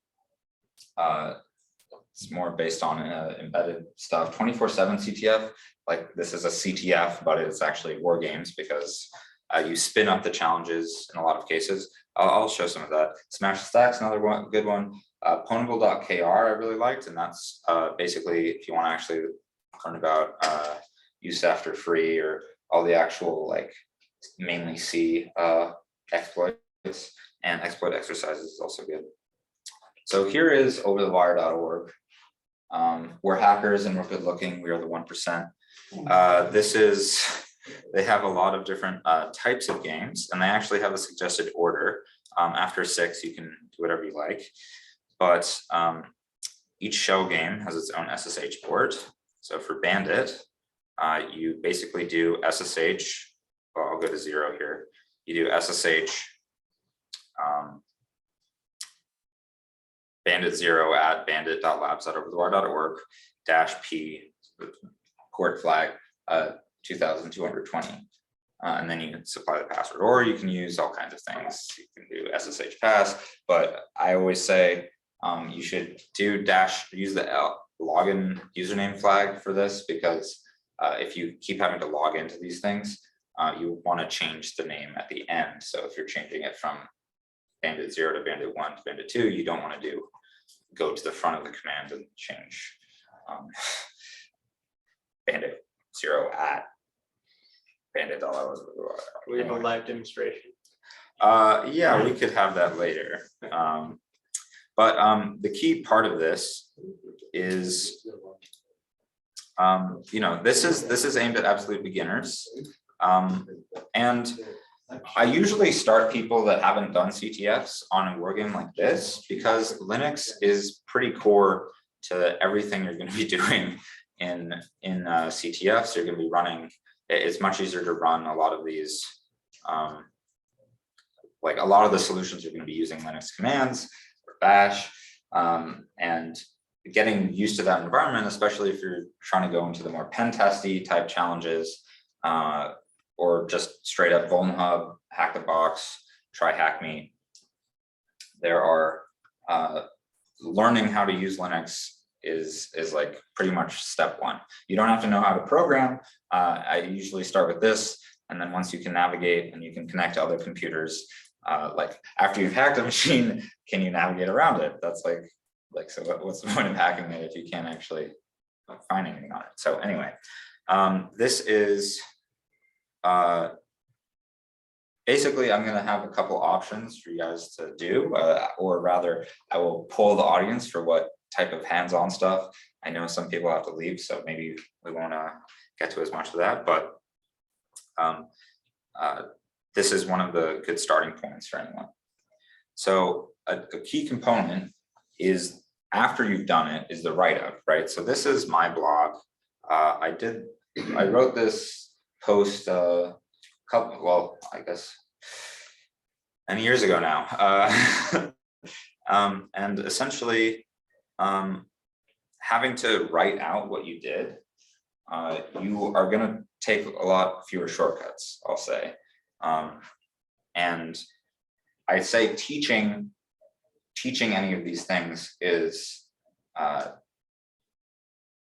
it's more based on embedded stuff. 24/7 CTF, like this is a CTF, but it's actually war games because you spin up the challenges in a lot of cases. I'll show some of that. Smash the Stacks, another one, good one. Pwnable.kr I really liked, and that's basically if you want to actually learn about use after free or all the actual like mainly C exploits, and exploit exercises is also good. So here is overthewire.org. We're hackers and we're good looking. We are the 1%. They have a lot of different types of games, and they actually have a suggested order. After 6, you can do whatever you like. But each shell game has its own SSH port. So for Bandit, you basically do SSH. Well, I'll go to 0 here. You do SSH bandit0 at bandit.labs.overthewire.org -p port flag 2220. And then you can supply the password, or you can use all kinds of things. You can do SSH pass, but I always say you should use the login username flag for this, because if you keep having to log into these things, you want to change the name at the end. So if you're changing it from Bandit 0 to Bandit 1 to Bandit 2, you don't want to go to the front of the command and change Bandit 0 at Bandit. We have a live demonstration. Yeah, we could have that later. But the key part of this is, this is aimed at absolute beginners. And I usually start people that haven't done CTFs on a war game like this, because Linux is pretty core to everything you're going to be doing in CTFs. You're going to be running. It's much easier to run a lot of these, like a lot of the solutions you're going to be using Linux commands or Bash, and getting used to that environment, especially if you're trying to go into the more pen testy type challenges, or just straight up Vuln Hub, Hack the Box, try Hack Me. There are learning how to use Linux is like pretty much step 1. You don't have to know how to program. I usually start with this, and then once you can navigate and you can connect to other computers, like after you've hacked a machine, can you navigate around it? That's like so what's the point of hacking it if you can't actually find anything on it? So anyway, this is basically, I'm going to have a couple options for you guys to do, or rather, I will poll the audience for what type of hands-on stuff. I know some people have to leave, so maybe we won't get to as much of that, but this is one of the good starting points for anyone. So a key component is after you've done it is the write-up, right? So this is my blog. I wrote this post well, I guess many years ago now. And essentially, having to write out what you did, you are going to take a lot fewer shortcuts, I'll say. And I'd say teaching any of these things is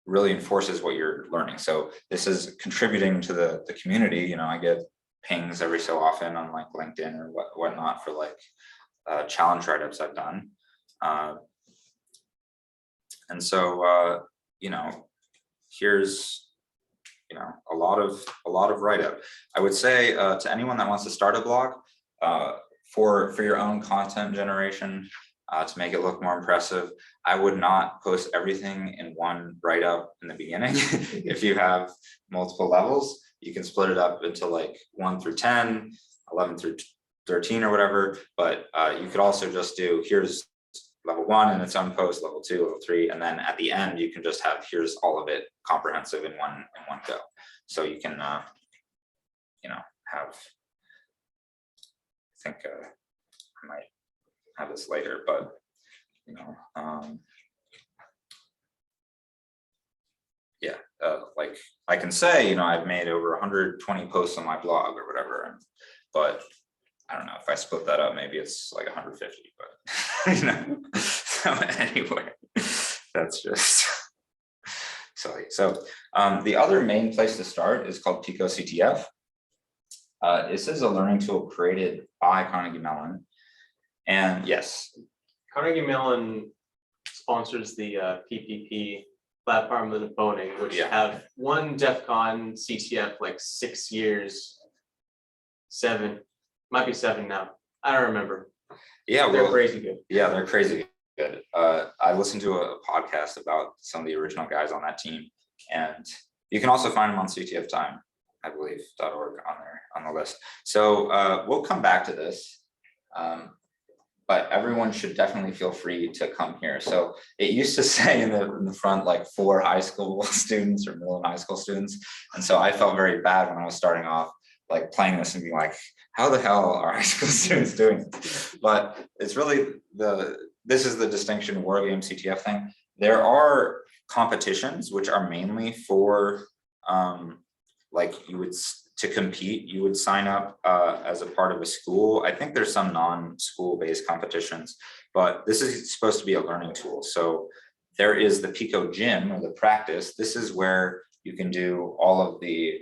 really enforces what you're learning. So this is contributing to the community. You know, I get pings every so often on like LinkedIn or whatnot for like challenge write-ups I've done. And so, you know, here's, you know, a lot of write-up. I would say to anyone that wants to start a blog, for your own content generation, to make it look more impressive, I would not post everything in one write-up in the beginning. If you have multiple levels, you can split it up into like 1 through 10, 11 through 13 or whatever, but you could also just do, here's level 1 in its own post, level 2, level 3, and then at the end you can just have, here's all of it comprehensive in one go. So you can you know, have, I think I might have this later, but you know, yeah, like I can say, you know, I've made over 120 posts on my blog or whatever, but I don't know if I split that up, maybe it's like 150, but you know, so anyway, that's just silly. So the other main place to start is called Pico CTF. This is a learning tool created by Carnegie Mellon. And yes. Carnegie Mellon sponsors the PPP platform and voting, which have won DEFCON CTF like 6 years, 7, might be 7 now. I don't remember. Yeah, they're crazy good. Yeah, they're crazy good. I listened to a podcast about some of the original guys on that team, and you can also find them on CTF Time, I believe, .org on the list. So we'll come back to this. But everyone should definitely feel free to come here. So it used to say in the front, like 4 high school students or middle and high school students. And so I felt very bad when I was starting off, like playing this and being like, how the hell are high school students doing this? But it's really this is the distinction war game CTF thing. There are competitions, which are mainly for like to compete, you would sign up as a part of a school. I think there's some non-school based competitions, but this is supposed to be a learning tool. So there is the Pico gym or the practice. This is where you can do all of the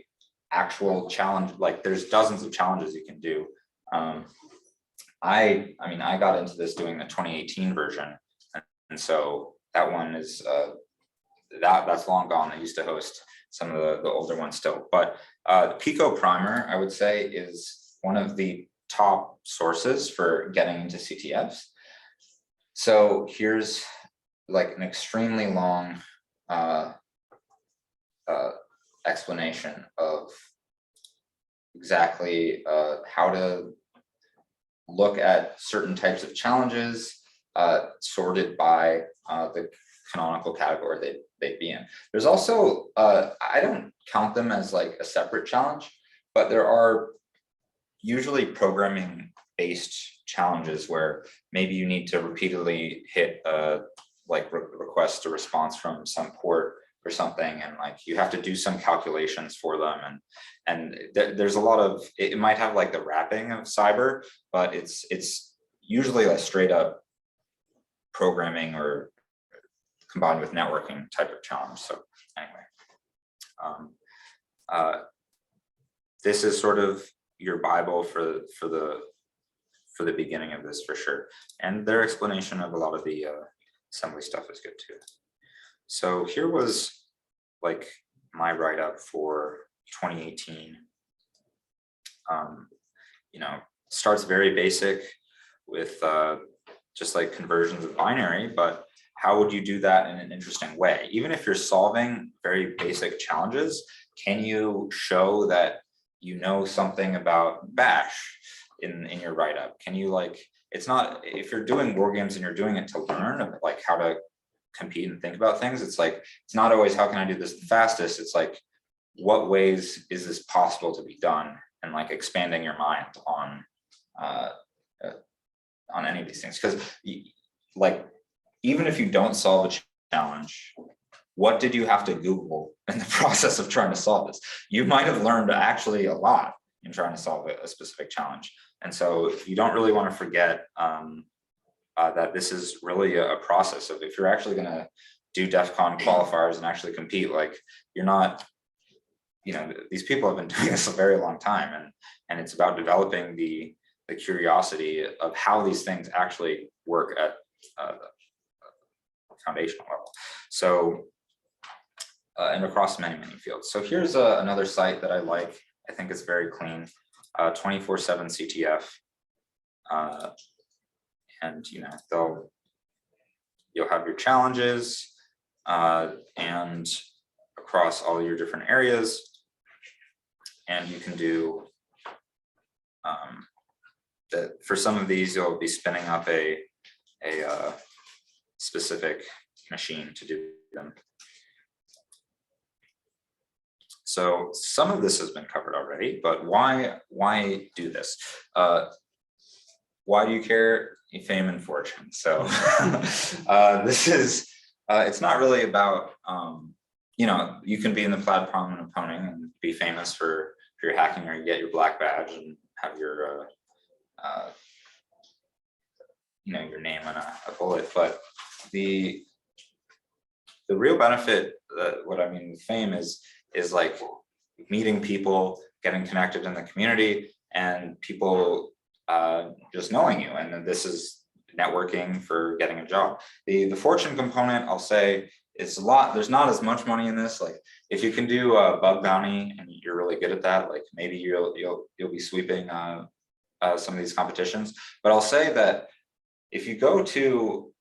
actual challenge. Like there's dozens of challenges you can do. I mean, I got into this doing the 2018 version. And so that one is, that's long gone. I used to host some of the older ones still, but the Pico Primer, I would say, is one of the top sources for getting into CTFs. So here's like an extremely long explanation of exactly how to look at certain types of challenges sorted by the canonical category they'd be in. There's also, I don't count them as like a separate challenge, but there are usually programming based challenges where maybe you need to repeatedly hit like request a response from some port or something, and like you have to do some calculations for them, and there's a lot of, it might have like the wrapping of cyber, but it's usually a straight up programming or combined with networking type of challenge. So anyway, this is sort of your Bible for the beginning of this for sure. And their explanation of a lot of the assembly stuff is good too. So here was like my write-up for 2018. You know, starts very basic with just like conversions of binary, but how would you do that in an interesting way? Even if you're solving very basic challenges, can you show that you know something about Bash in your write-up? Can you like, it's not, if you're doing war games and you're doing it to learn like how to compete and think about things, it's like, it's not always how can I do this the fastest, it's like, what ways is this possible to be done, and like expanding your mind on any of these things. Because like, even if you don't solve a challenge, what did you have to Google in the process of trying to solve this? You might have learned actually a lot in trying to solve a specific challenge. And so you don't really want to forget that this is really a process of, if you're actually going to do DEFCON qualifiers and actually compete, like, you're not, you know, these people have been doing this a very long time, and it's about developing the curiosity of how these things actually work at the foundational level. So, and across many fields. So here's another site that I like. I think it's very clean, 24/7 CTF. And you know, you'll have your challenges and across all your different areas, and you can do that. For some of these, you'll be spinning up a specific machine to do them. So some of this has been covered already, but why do this? Why do you care? Fame and fortune. So this is, it's not really about, you know, you can be in the plaid prominent opponent and be famous for your hacking, or you get your black badge and have your, you know, your name on a bullet. But the real benefit, what I mean with fame is like meeting people, getting connected in the community, and people just knowing you. And then this is networking for getting a job. The fortune component, I'll say, is a lot. There's not as much money in this. Like, if you can do a bug bounty and you're really good at that, like maybe you'll be sweeping some of these competitions. But I'll say that if you do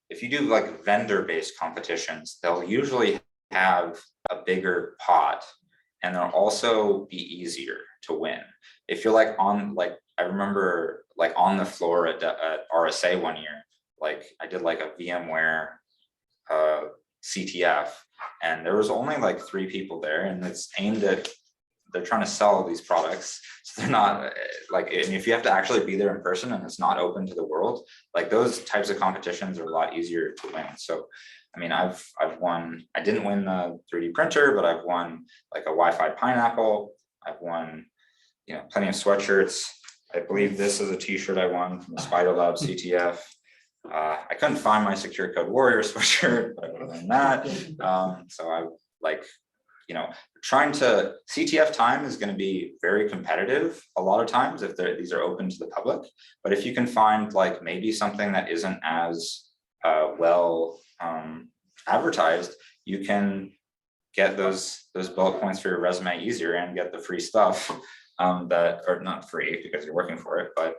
like vendor-based competitions, they'll usually have a bigger pot, and they'll also be easier to win. If you're like on, like, I remember like on the floor at RSA one year, like I did like a VMware CTF, and there was only like 3 people there, and it's aimed at, they're trying to sell these products. So they're not like, and if you have to actually be there in person and it's not open to the world, like those types of competitions are a lot easier to win. So, I mean, I've won, I didn't win the 3D printer, but I've won like a Wi-Fi pineapple. I've won, you know, plenty of sweatshirts. I believe this is a t-shirt I won from the Spider Lab CTF. I couldn't find my Secure Code Warrior sweatshirt, but I would have done that. So I like, you know, trying to, CTF time is going to be very competitive a lot of times if these are open to the public. But if you can find like maybe something that isn't as well advertised, you can get those bullet points for your resume easier and get the free stuff that are not free because you're working for it, but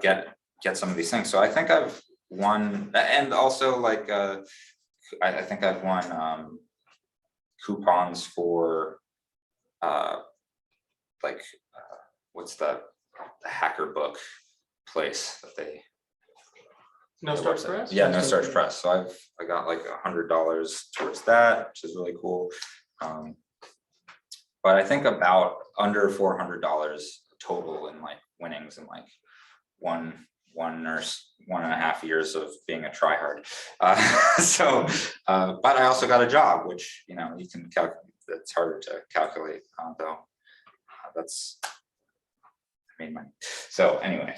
get some of these things. So I think I've won, and also like I think I've won coupons for like what's the hacker book place that they, No Starch Press? yeah, No Starch Press. So I got like $100 towards that, which is really cool. But I think about under $400 total in like winnings and like one or 1.5 years of being a tryhard. So, but I also got a job, which, you know, you can calculate. It's harder to calculate, though. That's, I made money. So anyway,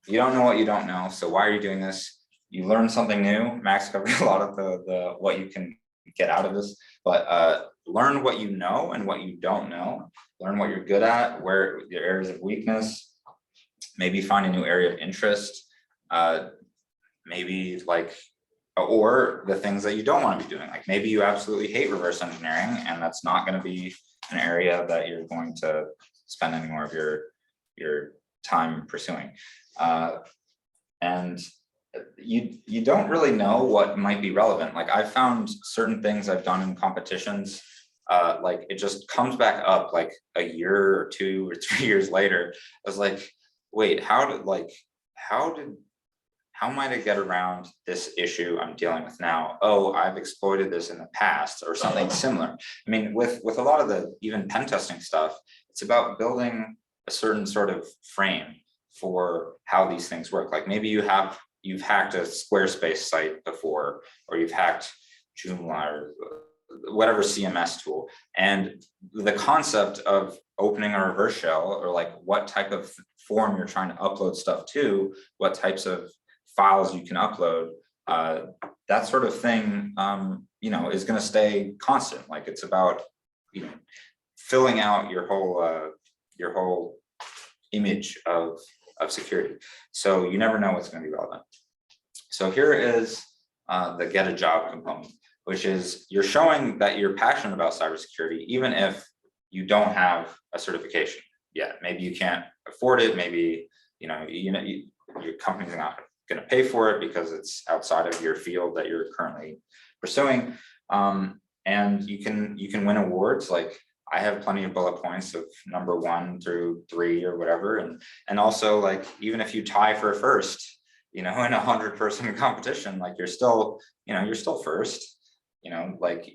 you don't know what you don't know. So why are you doing this? You learn something new. Max covered a lot of the what you can get out of this, but learn what you know and what you don't know. Learn what you're good at, where your areas of weakness. Maybe find a new area of interest. Maybe like, or the things that you don't want to be doing. Like maybe you absolutely hate reverse engineering, and that's not going to be an area that you're going to spend any more of your time pursuing. And you don't really know what might be relevant. Like I found certain things I've done in competitions, like it just comes back up like a year or 2 or 3 years later. I was like, wait, how how might I get around this issue I'm dealing with now? Oh, I've exploited this in the past or something similar. I mean, with a lot of the even pen testing stuff, it's about building a certain sort of frame for how these things work. Like maybe you've hacked a Squarespace site before, or you've hacked Joomla or whatever CMS tool. And the concept of opening a reverse shell, or like what type of form you're trying to upload stuff to, what types of files you can upload, that sort of thing, you know, is going to stay constant. Like it's about, you know, filling out your whole image of security. So you never know what's going to be relevant. So here is the get a job component, which is you're showing that you're passionate about cybersecurity, even if you don't have a certification yet. Maybe you can't afford it. Maybe your company's not going to pay for it because it's outside of your field that you're currently pursuing. And you can win awards. Like I have plenty of bullet points of number 1 through 3 or whatever, and also like even if you tie for first, you know, in a 100-person competition, like you're still first. You know, like,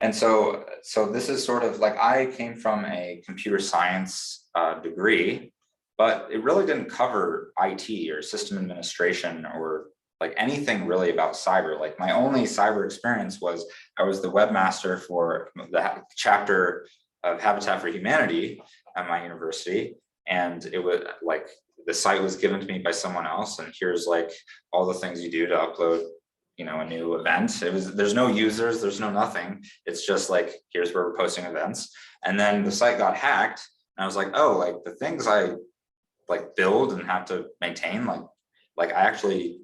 and so this is sort of like, I came from a computer science degree, but it really didn't cover IT or system administration or like anything really about cyber. Like my only cyber experience was I was the webmaster for the chapter of Habitat for Humanity at my university, and it was like the site was given to me by someone else, and here's like all the things you do to upload, you know, a new event. There's no users, there's no nothing. It's just like, here's where we're posting events. And then the site got hacked, and I was like, oh, like the things I like build and have to maintain, like I actually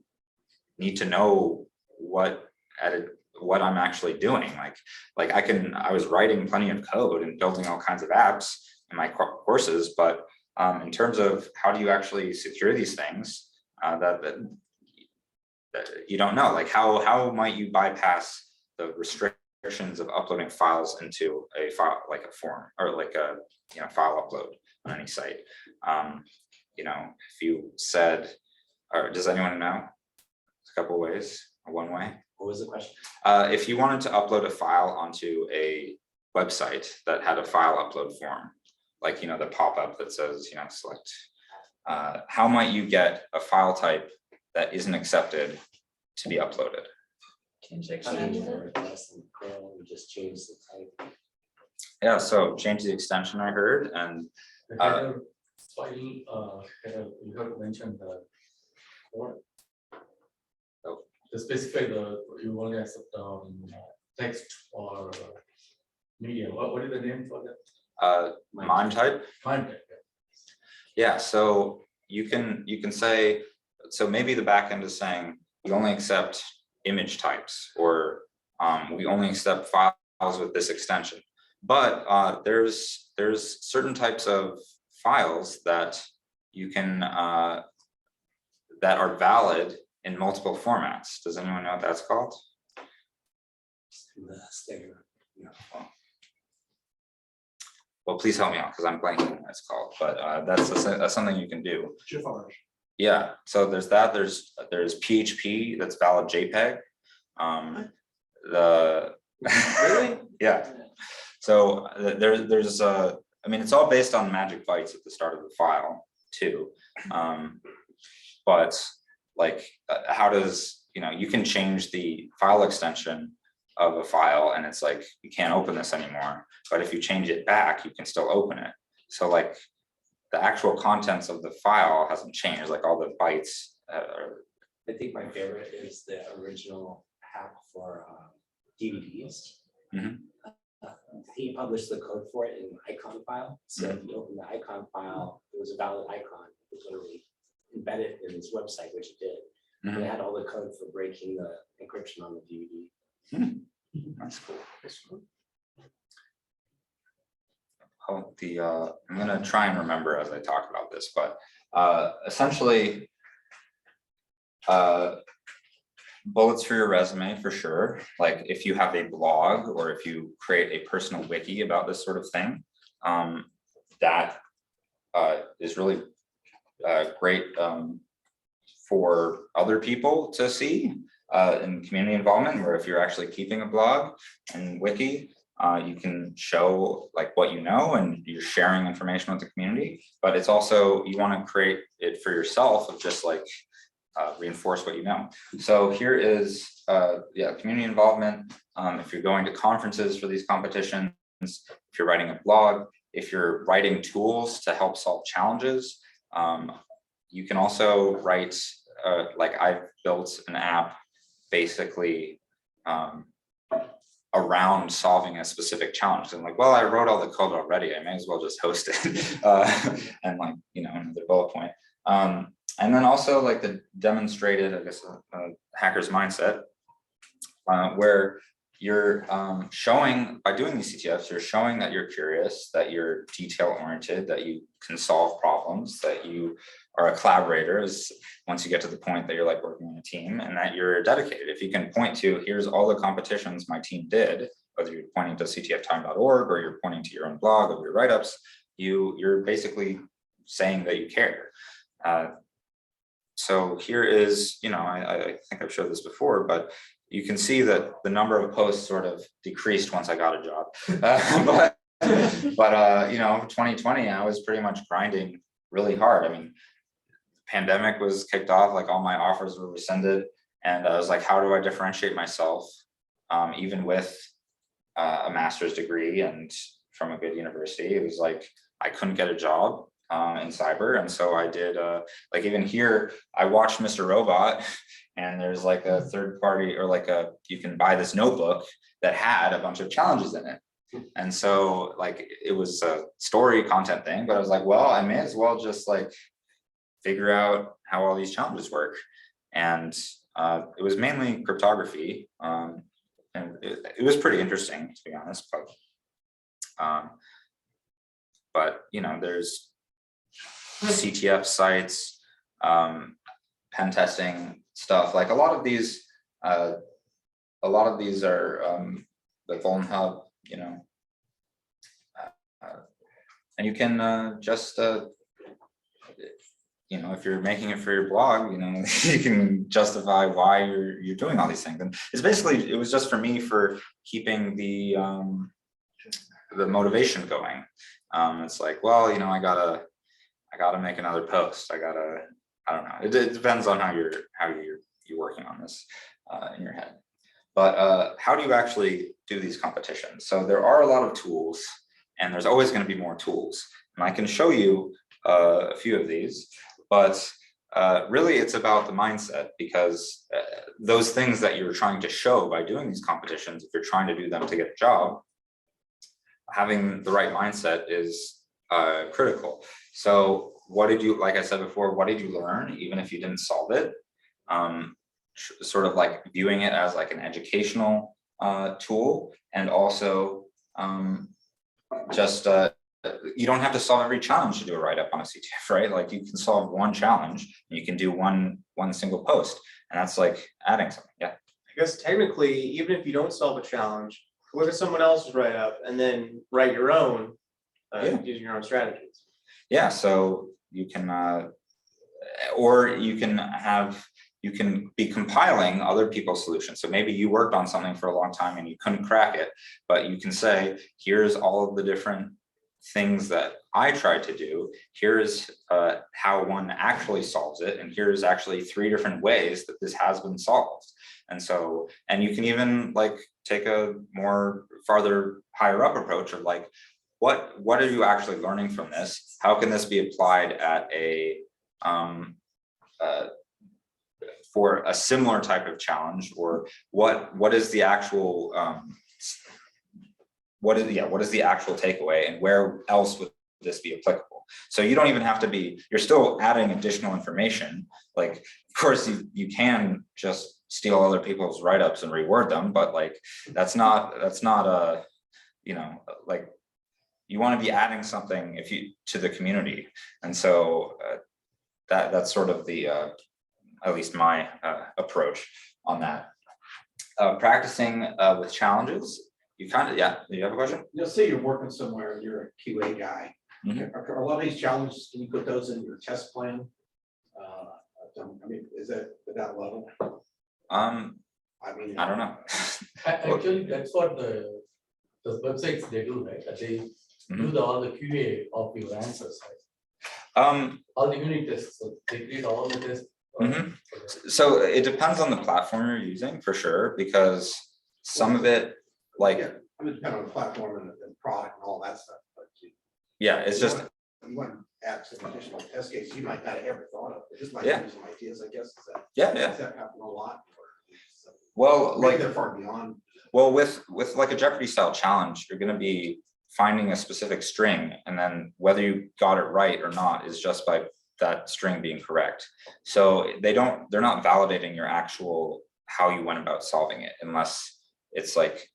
need to know what I'm actually doing. Like I was writing plenty of code and building all kinds of apps in my courses, but in terms of how do you actually secure these things, that you don't know. Like how might you bypass the restrictions of uploading files into a file, like a form, or like a file upload on any site? You know, if you said, or does anyone know? A couple ways, or one way. What was the question? If you wanted to upload a file onto a website that had a file upload form, like, you know, the pop-up that says, you know, select, how might you get a file type that isn't accepted to be uploaded? Change the extension or less than Chrome, just change the type. Yeah, so change the extension, I heard, and file, you have mentioned the core. To specify you only accept text or media. What is the name for that? MIME type. MIME type. Yeah, so you can say, so maybe the backend is saying you only accept image types, or we only accept files with this extension. But there's certain types of files that you can that are valid in multiple formats. Does anyone know what that's called? Well, please help me out because I'm blanking on what it's called, but that's something you can do. GIFARs. Yeah, so there's that. There's PHP that's valid JPEG. Really? Yeah. So there's I mean, it's all based on magic bytes at the start of the file too. But like, how does, you know, you can change the file extension of a file and it's like, you can't open this anymore. But if you change it back, you can still open it. So like the actual contents of the file hasn't changed, like all the bytes are. I think my favorite is the original hack for DVDs. Mhm. He published the code for it in an icon file. So if you open the icon file, it was a valid icon. It was literally embedded in his website, which it did. And it had all the code for breaking the encryption on the DVD. That's cool. Oh, I'm gonna try and remember as I talk about this, but essentially, bullets for your resume for sure. Like if you have a blog or if you create a personal wiki about this sort of thing, that is really great for other people to see in community involvement, where if you're actually keeping a blog and wiki, you can show like what you know and you're sharing information with the community, but it's also, you want to create it for yourself of just like reinforce what you know. So here is community involvement. If you're going to conferences for these competitions, if you're writing a blog, if you're writing tools to help solve challenges, you can also write, like I've built an app basically around solving a specific challenge. And like, well, I wrote all the code already, I may as well just host it. And like, you know, another bullet point. And then also like the demonstrated, I guess, hacker's mindset, where you're showing, by doing these CTFs, you're showing that you're curious, that you're detail oriented, that you can solve problems, that you are a collaborator once you get to the point that you're like working on a team, and that you're dedicated. If you can point to, here's all the competitions my team did, whether you're pointing to ctftime.org or you're pointing to your own blog or your write-ups, you're basically saying that you care. So here is, you know, I think I've showed this before, but you can see that the number of posts sort of decreased once I got a job. But you know, 2020, I was pretty much grinding really hard. I mean, pandemic was kicked off, like all my offers were rescinded. And I was like, how do I differentiate myself, even with a master's degree and from a good university? It was like, I couldn't get a job in cyber. And so I did, like even here, I watched Mr. Robot, and there's like a third party, or like you can buy this notebook that had a bunch of challenges in it. And so like, it was a story content thing, but I was like, well, I may as well just like figure out how all these challenges work. And it was mainly cryptography. And it was pretty interesting, to be honest, but you know, there's CTF sites, pen testing stuff. Like a lot of these are the Vuln Hub, you know, and you can just you know, if you're making it for your blog, you know, you can justify why you're doing all these things. And it's basically, it was just for me for keeping the motivation going. It's like, well, you know, I gotta make another post. I don't know. It depends on how you're working on this in your head. But how do you actually do these competitions? So there are a lot of tools, and there's always going to be more tools. And I can show you a few of these, but really it's about the mindset, because those things that you're trying to show by doing these competitions, if you're trying to do them to get a job, having the right mindset is critical. So what did you, like I said before, what did you learn, even if you didn't solve it? Sort of like viewing it as like an educational tool, and also just you don't have to solve every challenge to do a write-up on a CTF, right? Like you can solve one challenge and you can do one single post, and that's like adding something. Yeah. I guess technically, even if you don't solve a challenge, look at someone else's write-up and then write your own using your own strategies. Yeah, so you can, or you can be compiling other people's solutions. So maybe you worked on something for a long time and you couldn't crack it, but you can say, here's all of the different things that I tried to do. Here's how one actually solves it. And here's actually 3 different ways that this has been solved. And so, and you can even like take a more farther higher up approach of like, what are you actually learning from this? How can this be applied at a for a similar type of challenge, or what is the actual what is the actual takeaway, and where else would this be applicable? So you don't even have to be, you're still adding additional information. Like, of course you can just steal other people's write-ups and reword them, but like that's not a, you know, like you want to be adding something to the community. And so that's sort of the at least my approach on that. Practicing with challenges. You kind of, yeah, do you have a question? Let's say you're working somewhere and you're a QA guy. Mhm. Are a lot of these challenges, can you put those in your test plan I mean, is that at that level? I mean. I don't know. Actually, that's what the websites they do, right? That they do all the QA of your answers, right? All the unit tests, so they did all the tests. So it depends on the platform you're using for sure, because some of it, like, Yeah, I mean, depending on the platform and product and all that stuff, but. yeah, it's just, You want to add some additional test cases you might not have ever thought of, but just might Yeah. give you some ideas, I guess, is that. yeah, Does that happen a lot? well, Maybe like, they're far beyond. well, with like a Jeopardy style challenge, you're gonna be finding a specific string, and then whether you got it right or not is just by that string being correct. So they're not validating your actual, how you went about solving it, unless it's like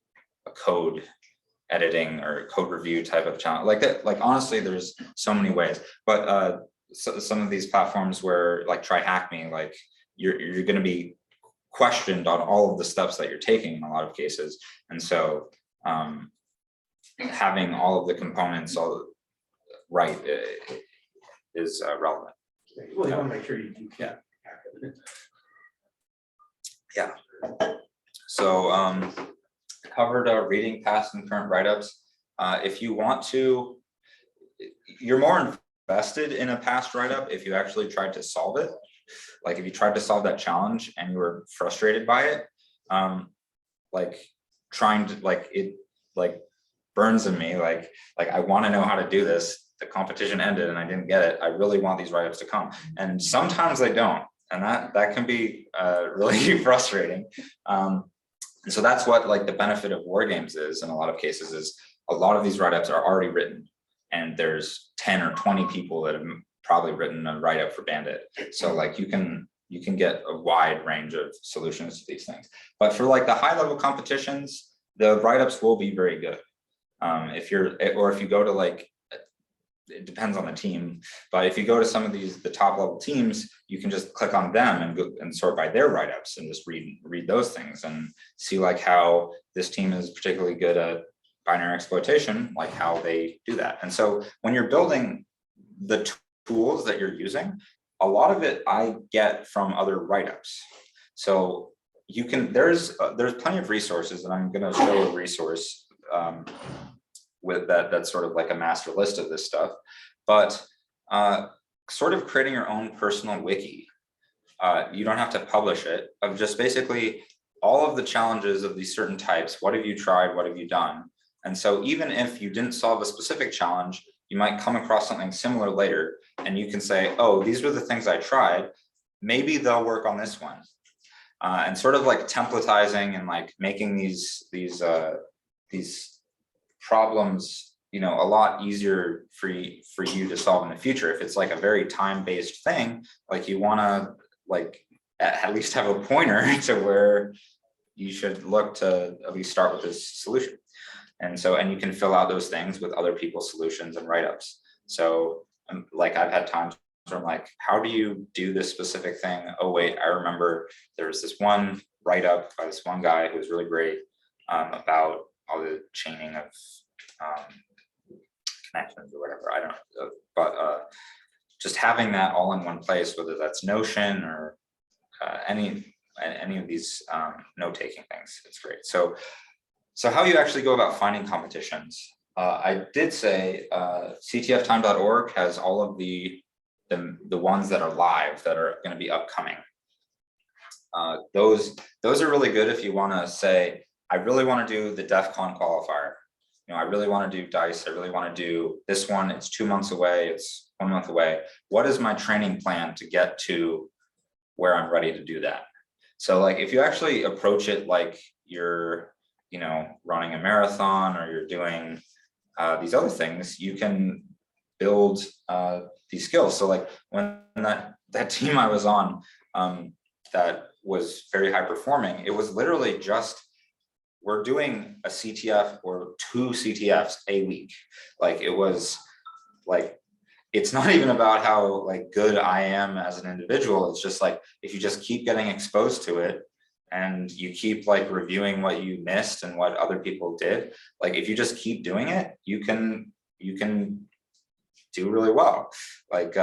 a code editing or code review type of challenge like that. Like, honestly, there's so many ways, but so, some of these platforms where like try hack me, like you're going to be questioned on all of the steps that you're taking in a lot of cases, and so having all of the components all right is relevant. Well, you want to make sure you can't. Yeah. So covered reading past and current write-ups. If you want to, you're more invested in a past write-up if you actually tried to solve it. Like if you tried to solve that challenge and you were frustrated by it, like trying to, like it like burns in me, like I want to know how to do this. The competition ended and I didn't get it. I really want these write-ups to come. And sometimes they don't. And that can be really frustrating. And so that's what like the benefit of war games is in a lot of cases, is a lot of these write-ups are already written and there's 10 or 20 people that have probably written a write-up for Bandit. So like you can get a wide range of solutions to these things. But for like the high level competitions, the write-ups will be very good. If you go to like, it depends on the team, but if you go to some of the top level teams, you can just click on them and go and sort by their write-ups and just read those things and see like how this team is particularly good at binary exploitation, like how they do that. And so when you're building the tools that you're using, a lot of it I get from other write-ups. So you can, there's plenty of resources, and I'm going to show a resource with that's sort of like a master list of this stuff, but sort of creating your own personal wiki. You don't have to publish it, of just basically all of the challenges of these certain types. What have you tried? What have you done? And so even if you didn't solve a specific challenge, you might come across something similar later and you can say, oh, these were the things I tried. Maybe they'll work on this one. And sort of like templatizing and like making these problems, you know, a lot easier for you to solve in the future. If it's like a very time-based thing, like you want to like at least have a pointer to where you should look to at least start with this solution. And so, and you can fill out those things with other people's solutions and write-ups. So like I've had times where I'm like, how do you do this specific thing? Oh wait, I remember there was this one write-up by this one guy who was really great about all the chaining of connections or whatever. I don't know, but just having that all in one place, whether that's Notion or any of these note-taking things, it's great. So how you actually go about finding competitions. I did say ctftime.org has all of the ones that are live that are going to be upcoming. Those are really good if you want to say, I really want to do the DEFCON qualifier. You know, I really want to do DICE. I really want to do this one. It's 2 months away. It's 1 month away. What is my training plan to get to where I'm ready to do that? So like, if you actually approach it like you're, you know, running a marathon or you're doing these other things, you can build these skills. So like when that team I was on that was very high performing, it was literally just, we're doing a CTF or 2 CTFs a week. Like it was like, it's not even about how like good I am as an individual. It's just like, if you just keep getting exposed to it and you keep like reviewing what you missed and what other people did, like if you just keep doing it, you can do really well. Like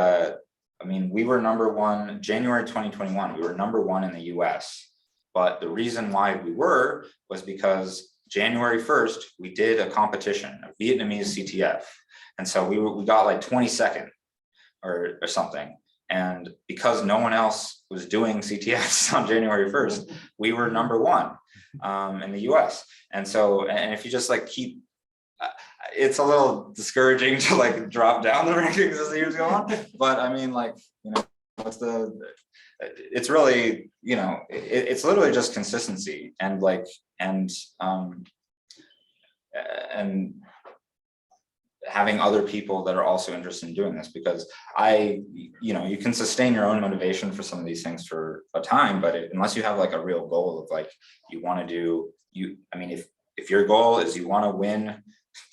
I mean, we were #1, January 2021, we were #1 in the US. But the reason why we was because January 1st, we did a competition, a Vietnamese CTF. And so we got like 22nd or something. And because no one else was doing CTFs on January 1st, we were #1 in the US. And so, and if you just like keep, it's a little discouraging to like drop down the rankings as the years go on. But I mean, like, you know, it's really, you know, it's literally just consistency and like, and having other people that are also interested in doing this, because you know, you can sustain your own motivation for some of these things for a time, but unless you have like a real goal of like, you want to do, I mean, if your goal is you want to win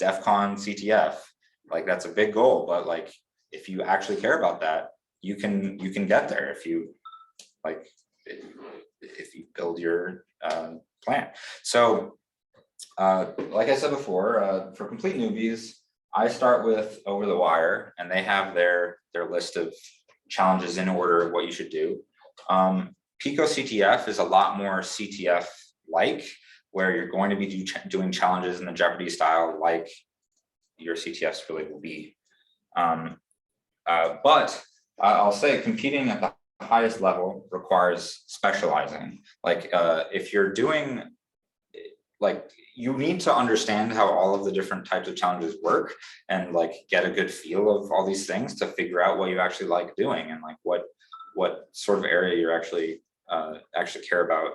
DEFCON CTF, like that's a big goal, but like, if you actually care about that, you can get there if you like, if you build your plan. So like I said before, for complete newbies, I start with Over the Wire, and they have their list of challenges in order of what you should do. Pico CTF is a lot more CTF like, where you're going to be doing challenges in the Jeopardy style, like your CTFs really will be. But I'll say competing at the highest level requires specializing. Like if you're doing, like, you need to understand how all of the different types of challenges work and like get a good feel of all these things to figure out what you actually like doing and like what sort of area you're actually care about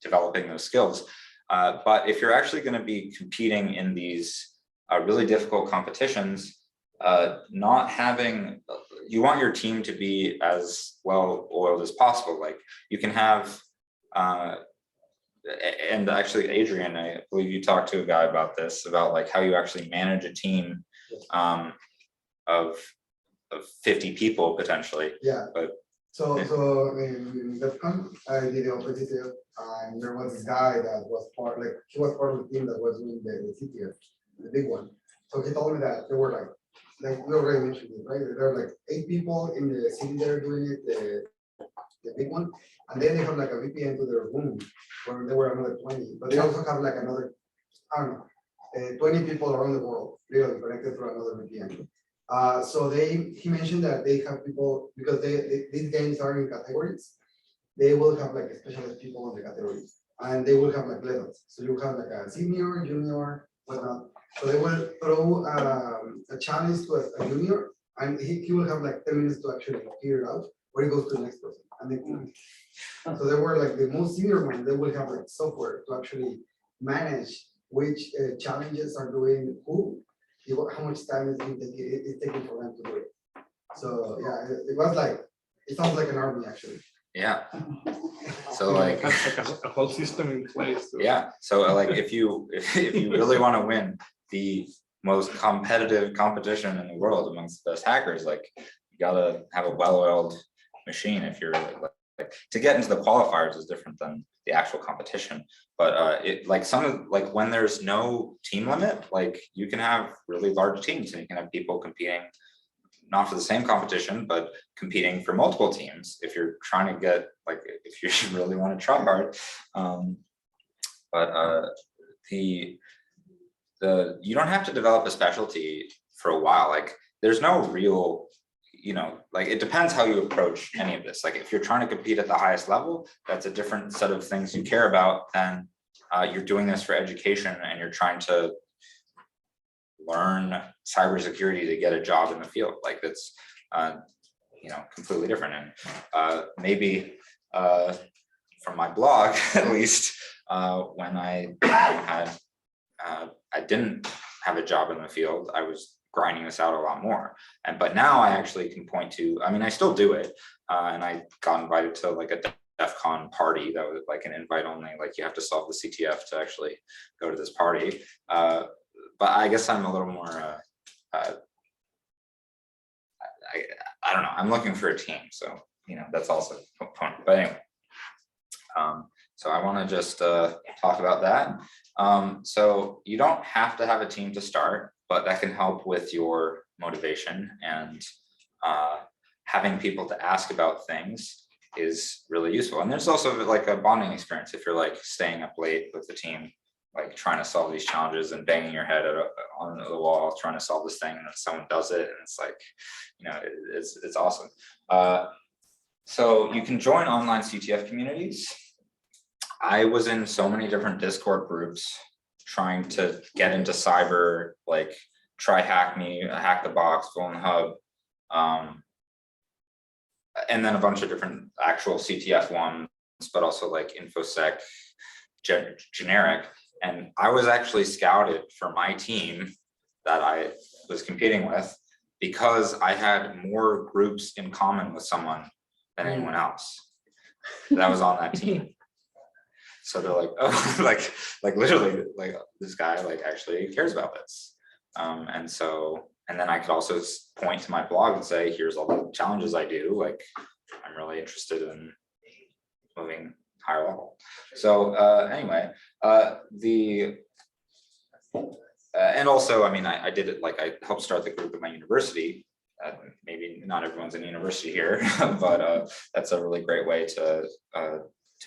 developing those skills. But if you're actually going to be competing in these really difficult competitions, not having, you want your team to be as well oiled as possible. Like you can have, and actually Adrian, I believe you talked to a guy about this, about like how you actually manage a team of 50 people potentially. Yeah. But so in DEFCON, I did the opposite, and there was this guy that was part, like he was part of the team that was doing the CTF, the big one. So he told me that there were like we already mentioned it, right? There are like 8 people in the city that are doing it, the big one, and then they have like a VPN to their room where there were another 20, but they also have like another, I don't know, 20 people around the world really connected through another VPN. So he mentioned that they have people, because these games are in categories, they will have like specialist people in the categories, and they will have like levels. So you have like a senior, junior, whatnot. So they will throw a challenge to a junior, and he will have like 10 minutes to actually figure it out where he goes to the next person. And then, so they were like the most senior one, they will have like software to actually manage which challenges are doing who, how much time it's taking for them to do it. So yeah, it was like, it sounds like an army actually. yeah. So like a whole system in place. yeah. So like if you really want to win the most competitive competition in the world amongst the best hackers, like you gotta have a well-oiled machine. If you're like to get into the qualifiers is different than the actual competition, but it like like when there's no team limit, like you can have really large teams and you can have people competing not for the same competition, but competing for multiple teams if you're trying to get, like, if you really want to try hard. But you don't have to develop a specialty for a while. Like there's no real, you know, like it depends how you approach any of this. Like if you're trying to compete at the highest level, that's a different set of things you care about than you're doing this for education and you're trying to learn cybersecurity to get a job in the field. Like that's, you know, completely different. And maybe from my blog, at least, when I didn't have a job in the field, I was grinding this out a lot more. But now I actually can point to, I mean, I still do it. And I got invited to like a DEFCON party that was like an invite only, like you have to solve the CTF to actually go to this party. But I guess I'm a little more, I don't know, I'm looking for a team. So, you know, that's also a component. But anyway, so I want to just talk about that. So you don't have to have a team to start, but that can help with your motivation and having people to ask about things is really useful. And there's also like a bonding experience if you're like staying up late with the team, like trying to solve these challenges and banging your head on the wall, trying to solve this thing, and then someone does it, and it's like, you know, it's awesome. So you can join online CTF communities. I was in so many different Discord groups trying to get into cyber, like try hack me, hack the box, go in the hub. And then a bunch of different actual CTF ones, but also like InfoSec generic. And I was actually scouted for my team that I was competing with because I had more groups in common with someone than anyone else that was on that team. So they're like, oh, like literally, like this guy like actually cares about this. And then I could also point to my blog and say, here's all the challenges I do. Like, I'm really interested in moving higher level. So anyway, and also, I mean, I did it, like I helped start the group at my university. Maybe not everyone's in university here, but that's a really great way to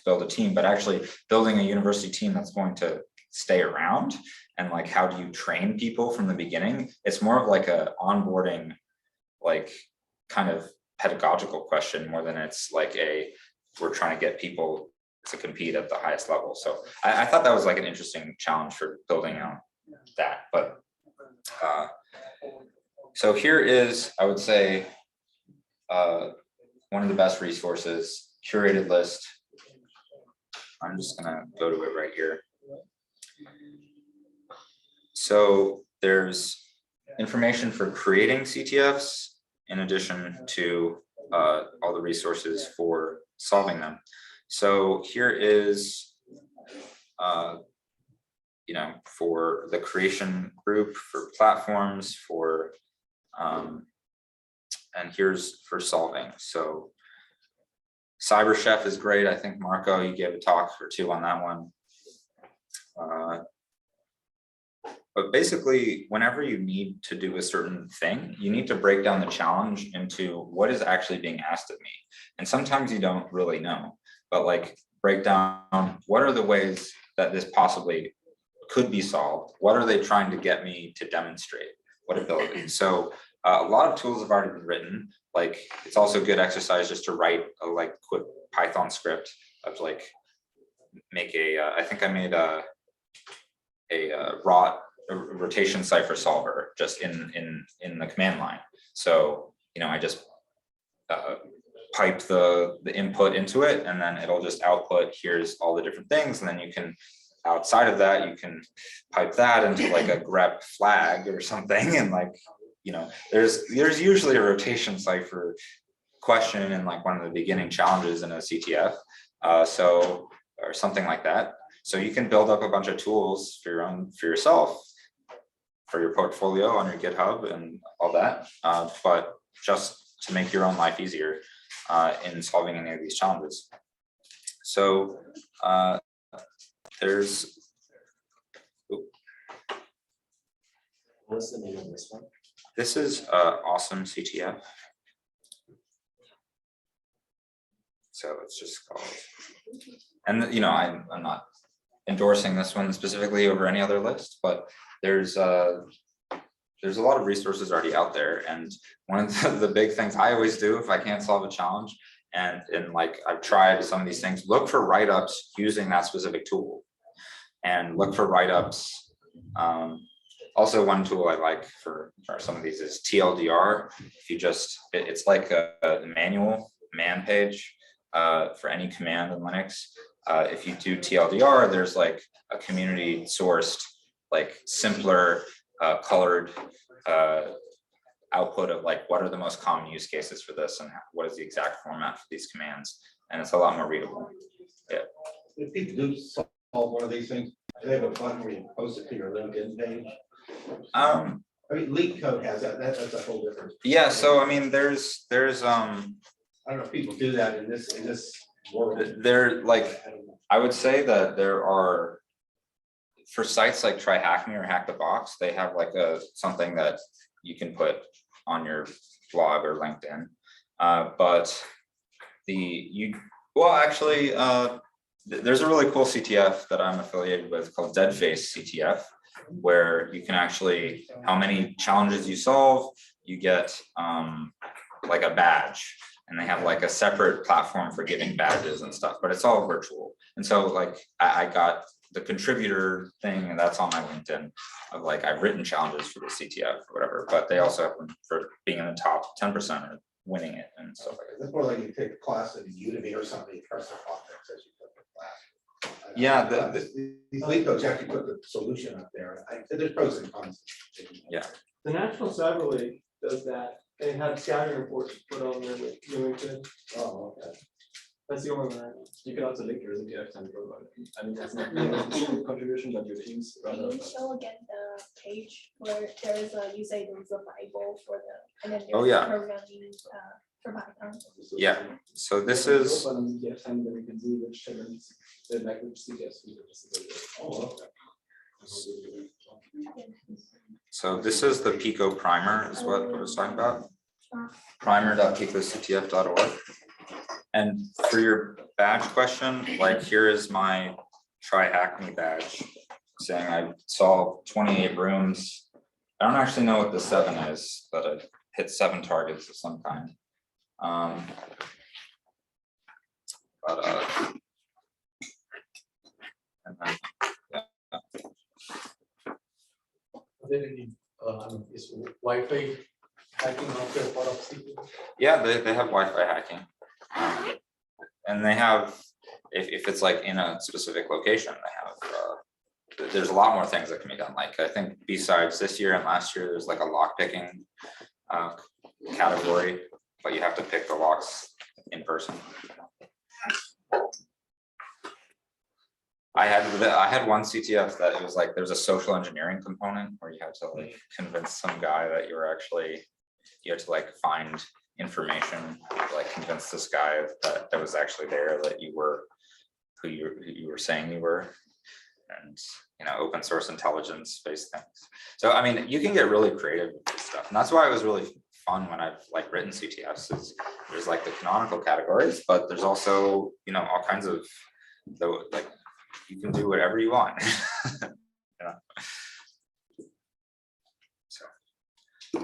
build a team. But actually building a university team that's going to stay around, and like how do you train people from the beginning? It's more of like a onboarding, like kind of pedagogical question more than it's like we're trying to get people to compete at the highest level. So I thought that was like an interesting challenge for building out that. But so here is, I would say, one of the best resources, curated list. I'm just gonna go to it right here. So there's information for creating CTFs in addition to all the resources for solving them. So here is, you know, for the creation group, for platforms, for, and here's for solving. So Cyber Chef is great. I think Marco, you gave a talk or two on that one. But basically, whenever you need to do a certain thing, you need to break down the challenge into what is actually being asked of me. And sometimes you don't really know, but like break down what are the ways that this possibly could be solved? What are they trying to get me to demonstrate? What ability? So a lot of tools have already been written. Like it's also good exercise just to write a like quick Python script of like make I think I made a rotation cipher solver just in the command line. So, you know, I just pipe the input into it, and then it'll just output, here's all the different things. And then you can, outside of that, you can pipe that into like a grep flag or something. And like, you know, there's usually a rotation cipher question in like one of the beginning challenges in a CTF. Or something like that. So you can build up a bunch of tools for yourself, for your portfolio on your GitHub and all that, but just to make your own life easier in solving any of these challenges. So there's. What's the name of this one? This is Awesome CTF. So it's just called, and you know, I'm not endorsing this one specifically over any other list, but there's a lot of resources already out there. And one of the big things I always do if I can't solve a challenge, and like I've tried some of these things, look for write-ups using that specific tool, and look for write-ups. Also, one tool I like for some of these is TLDR. If you just, it's like a manual man page for any command in Linux. If you do TLDR, there's like a community sourced, like simpler colored output of like what are the most common use cases for this and what is the exact format for these commands, and it's a lot more readable. Yeah. If people do solve one of these things, do they have a button where you post it to your LinkedIn page? I mean, Leak Code has that. That's a whole different. Yeah. So I mean, there's I don't know if people do that in this world. There, like, I would say that there are, for sites like Try Hack Me or Hack the Box, they have like something that you can put on your blog or LinkedIn. But there's a really cool CTF that I'm affiliated with called Deadface CTF, where you can actually, how many challenges you solve, you get like a badge. And they have like a separate platform for giving badges and stuff, but it's all virtual. And so like I got the contributor thing, and that's on my LinkedIn of like I've written challenges for the CTF or whatever, but they also have them for being in the top 10% or winning it and stuff like that. It's more like you take a class at Udemy or something, you press the context as you go to class. Yeah, These lead codes actually put the solution up there. There's pros and cons. Yeah. The National Cyber League does that. They have scouting reports put on their LinkedIn. Oh, okay. That's the only one. You can also link your CTF and provide. I mean, that's not a contribution that your teams Can rather. you show again the page where there is a, you say there's a Bible for the, and then Oh, there's yeah. programming for Python. Yeah, so this is, Open on CTF and then you can see which channels, like which CTFs. Oh, okay. so this is the Pico primer is what I was talking about. Primer.picoctf.org. And for your badge question, like here is my try hack me badge saying I solved 28 rooms. I don't actually know what the 7 is, but I hit 7 targets of some kind. And then, Are there any, is Wi-Fi hacking also a part of CTF? yeah, they have Wi-Fi hacking. And they have, if it's like in a specific location, they have, there's a lot more things that can be done. Like I think besides this year and last year, there's like a lock picking category, but you have to pick the locks in person. I had one CTF that it was like there's a social engineering component where you had to like convince some guy that you were actually, you had to like find information, like convince this guy that was actually there, that you were who you were saying you were, and open source intelligence based things. So I mean, you can get really creative with this stuff, and that's why it was really fun when I've like written CTFs. Is there's like the canonical categories, but there's also all kinds of like you can do whatever you want. So,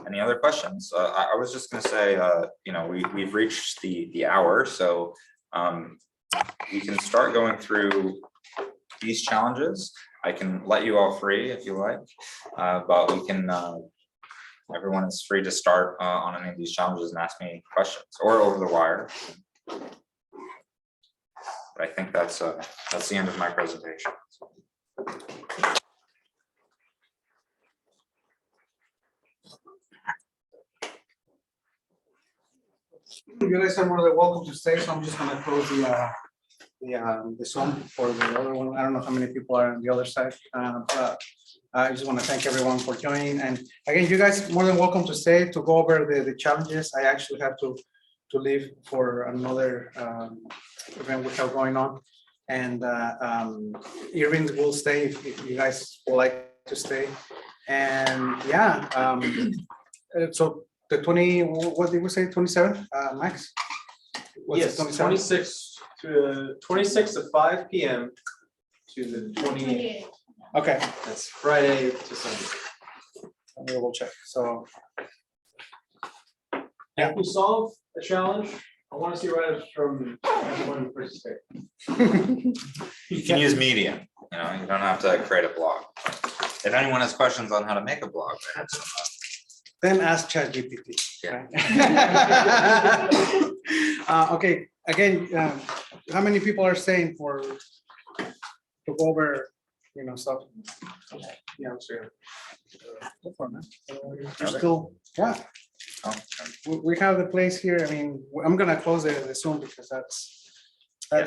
any other questions? I was just going to say, we've reached the hour, so we can start going through these challenges. I can let you all free if you like, but we can. Everyone is free to start on any of these challenges and ask me questions, or over the wire. But I think that's the end of my presentation. You guys are more than welcome to stay, so I'm just gonna close the Zoom for the other one. I don't know how many people are on the other side, but I just want to thank everyone for joining. And again, you guys more than welcome to stay to go over the challenges. I actually have to leave for another event we have going on, and Irving will stay if you guys would like to stay. And yeah, so the 20, what did we say, 27, Max? What's Yes, the 27? 26 at 5 p.m. to the 28th. Okay. That's Friday to Sunday. We will check. So If we solve a challenge, I want to see write-ups from everyone who participated. You can use Medium. You don't have to create a blog. If anyone has questions on how to make a blog, then ask ChatGPT. Yeah. Right? Okay. Again, how many people are staying to go over, stuff? Yeah, I'm sure. Go for it, man. You're still, yeah. We have the place here. I mean, I'm gonna close the Zoom because that's the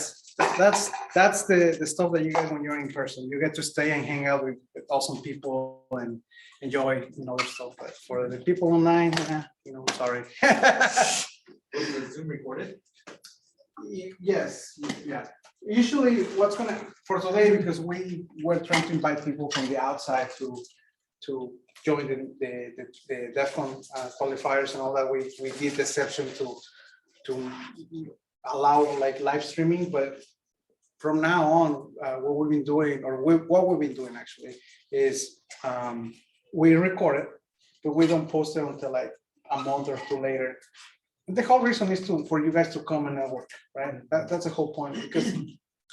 stuff that you guys when you're in person. You get to stay and hang out with awesome people and enjoy other stuff. But for the people online, sorry. Was the Zoom recorded? Yes, yeah. Usually what's for today, because we were trying to invite people from the outside to join the DEFCON qualifiers and all that, we did the exception to allow like live streaming, but from now on, what we've been doing, or what we've been doing actually, is we record it, but we don't post it until like a month or two later. The whole reason is for you guys to come and network, right? That's the whole point, because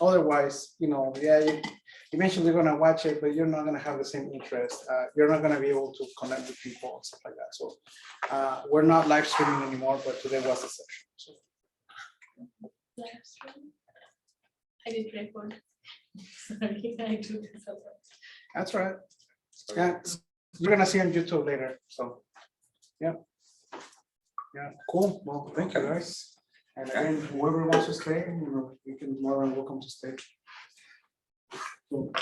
otherwise, eventually you're gonna watch it, but you're not gonna have the same interest. You're not gonna be able to connect with people and stuff like that. So we're not live streaming anymore, but today was the session. So. I did record. Sorry, I do this as well. That's right. Yeah, you're gonna see on YouTube later. So, yeah. Yeah, cool. Well, thank you guys. And again, whoever wants to stay, you can more than welcome to stay. So,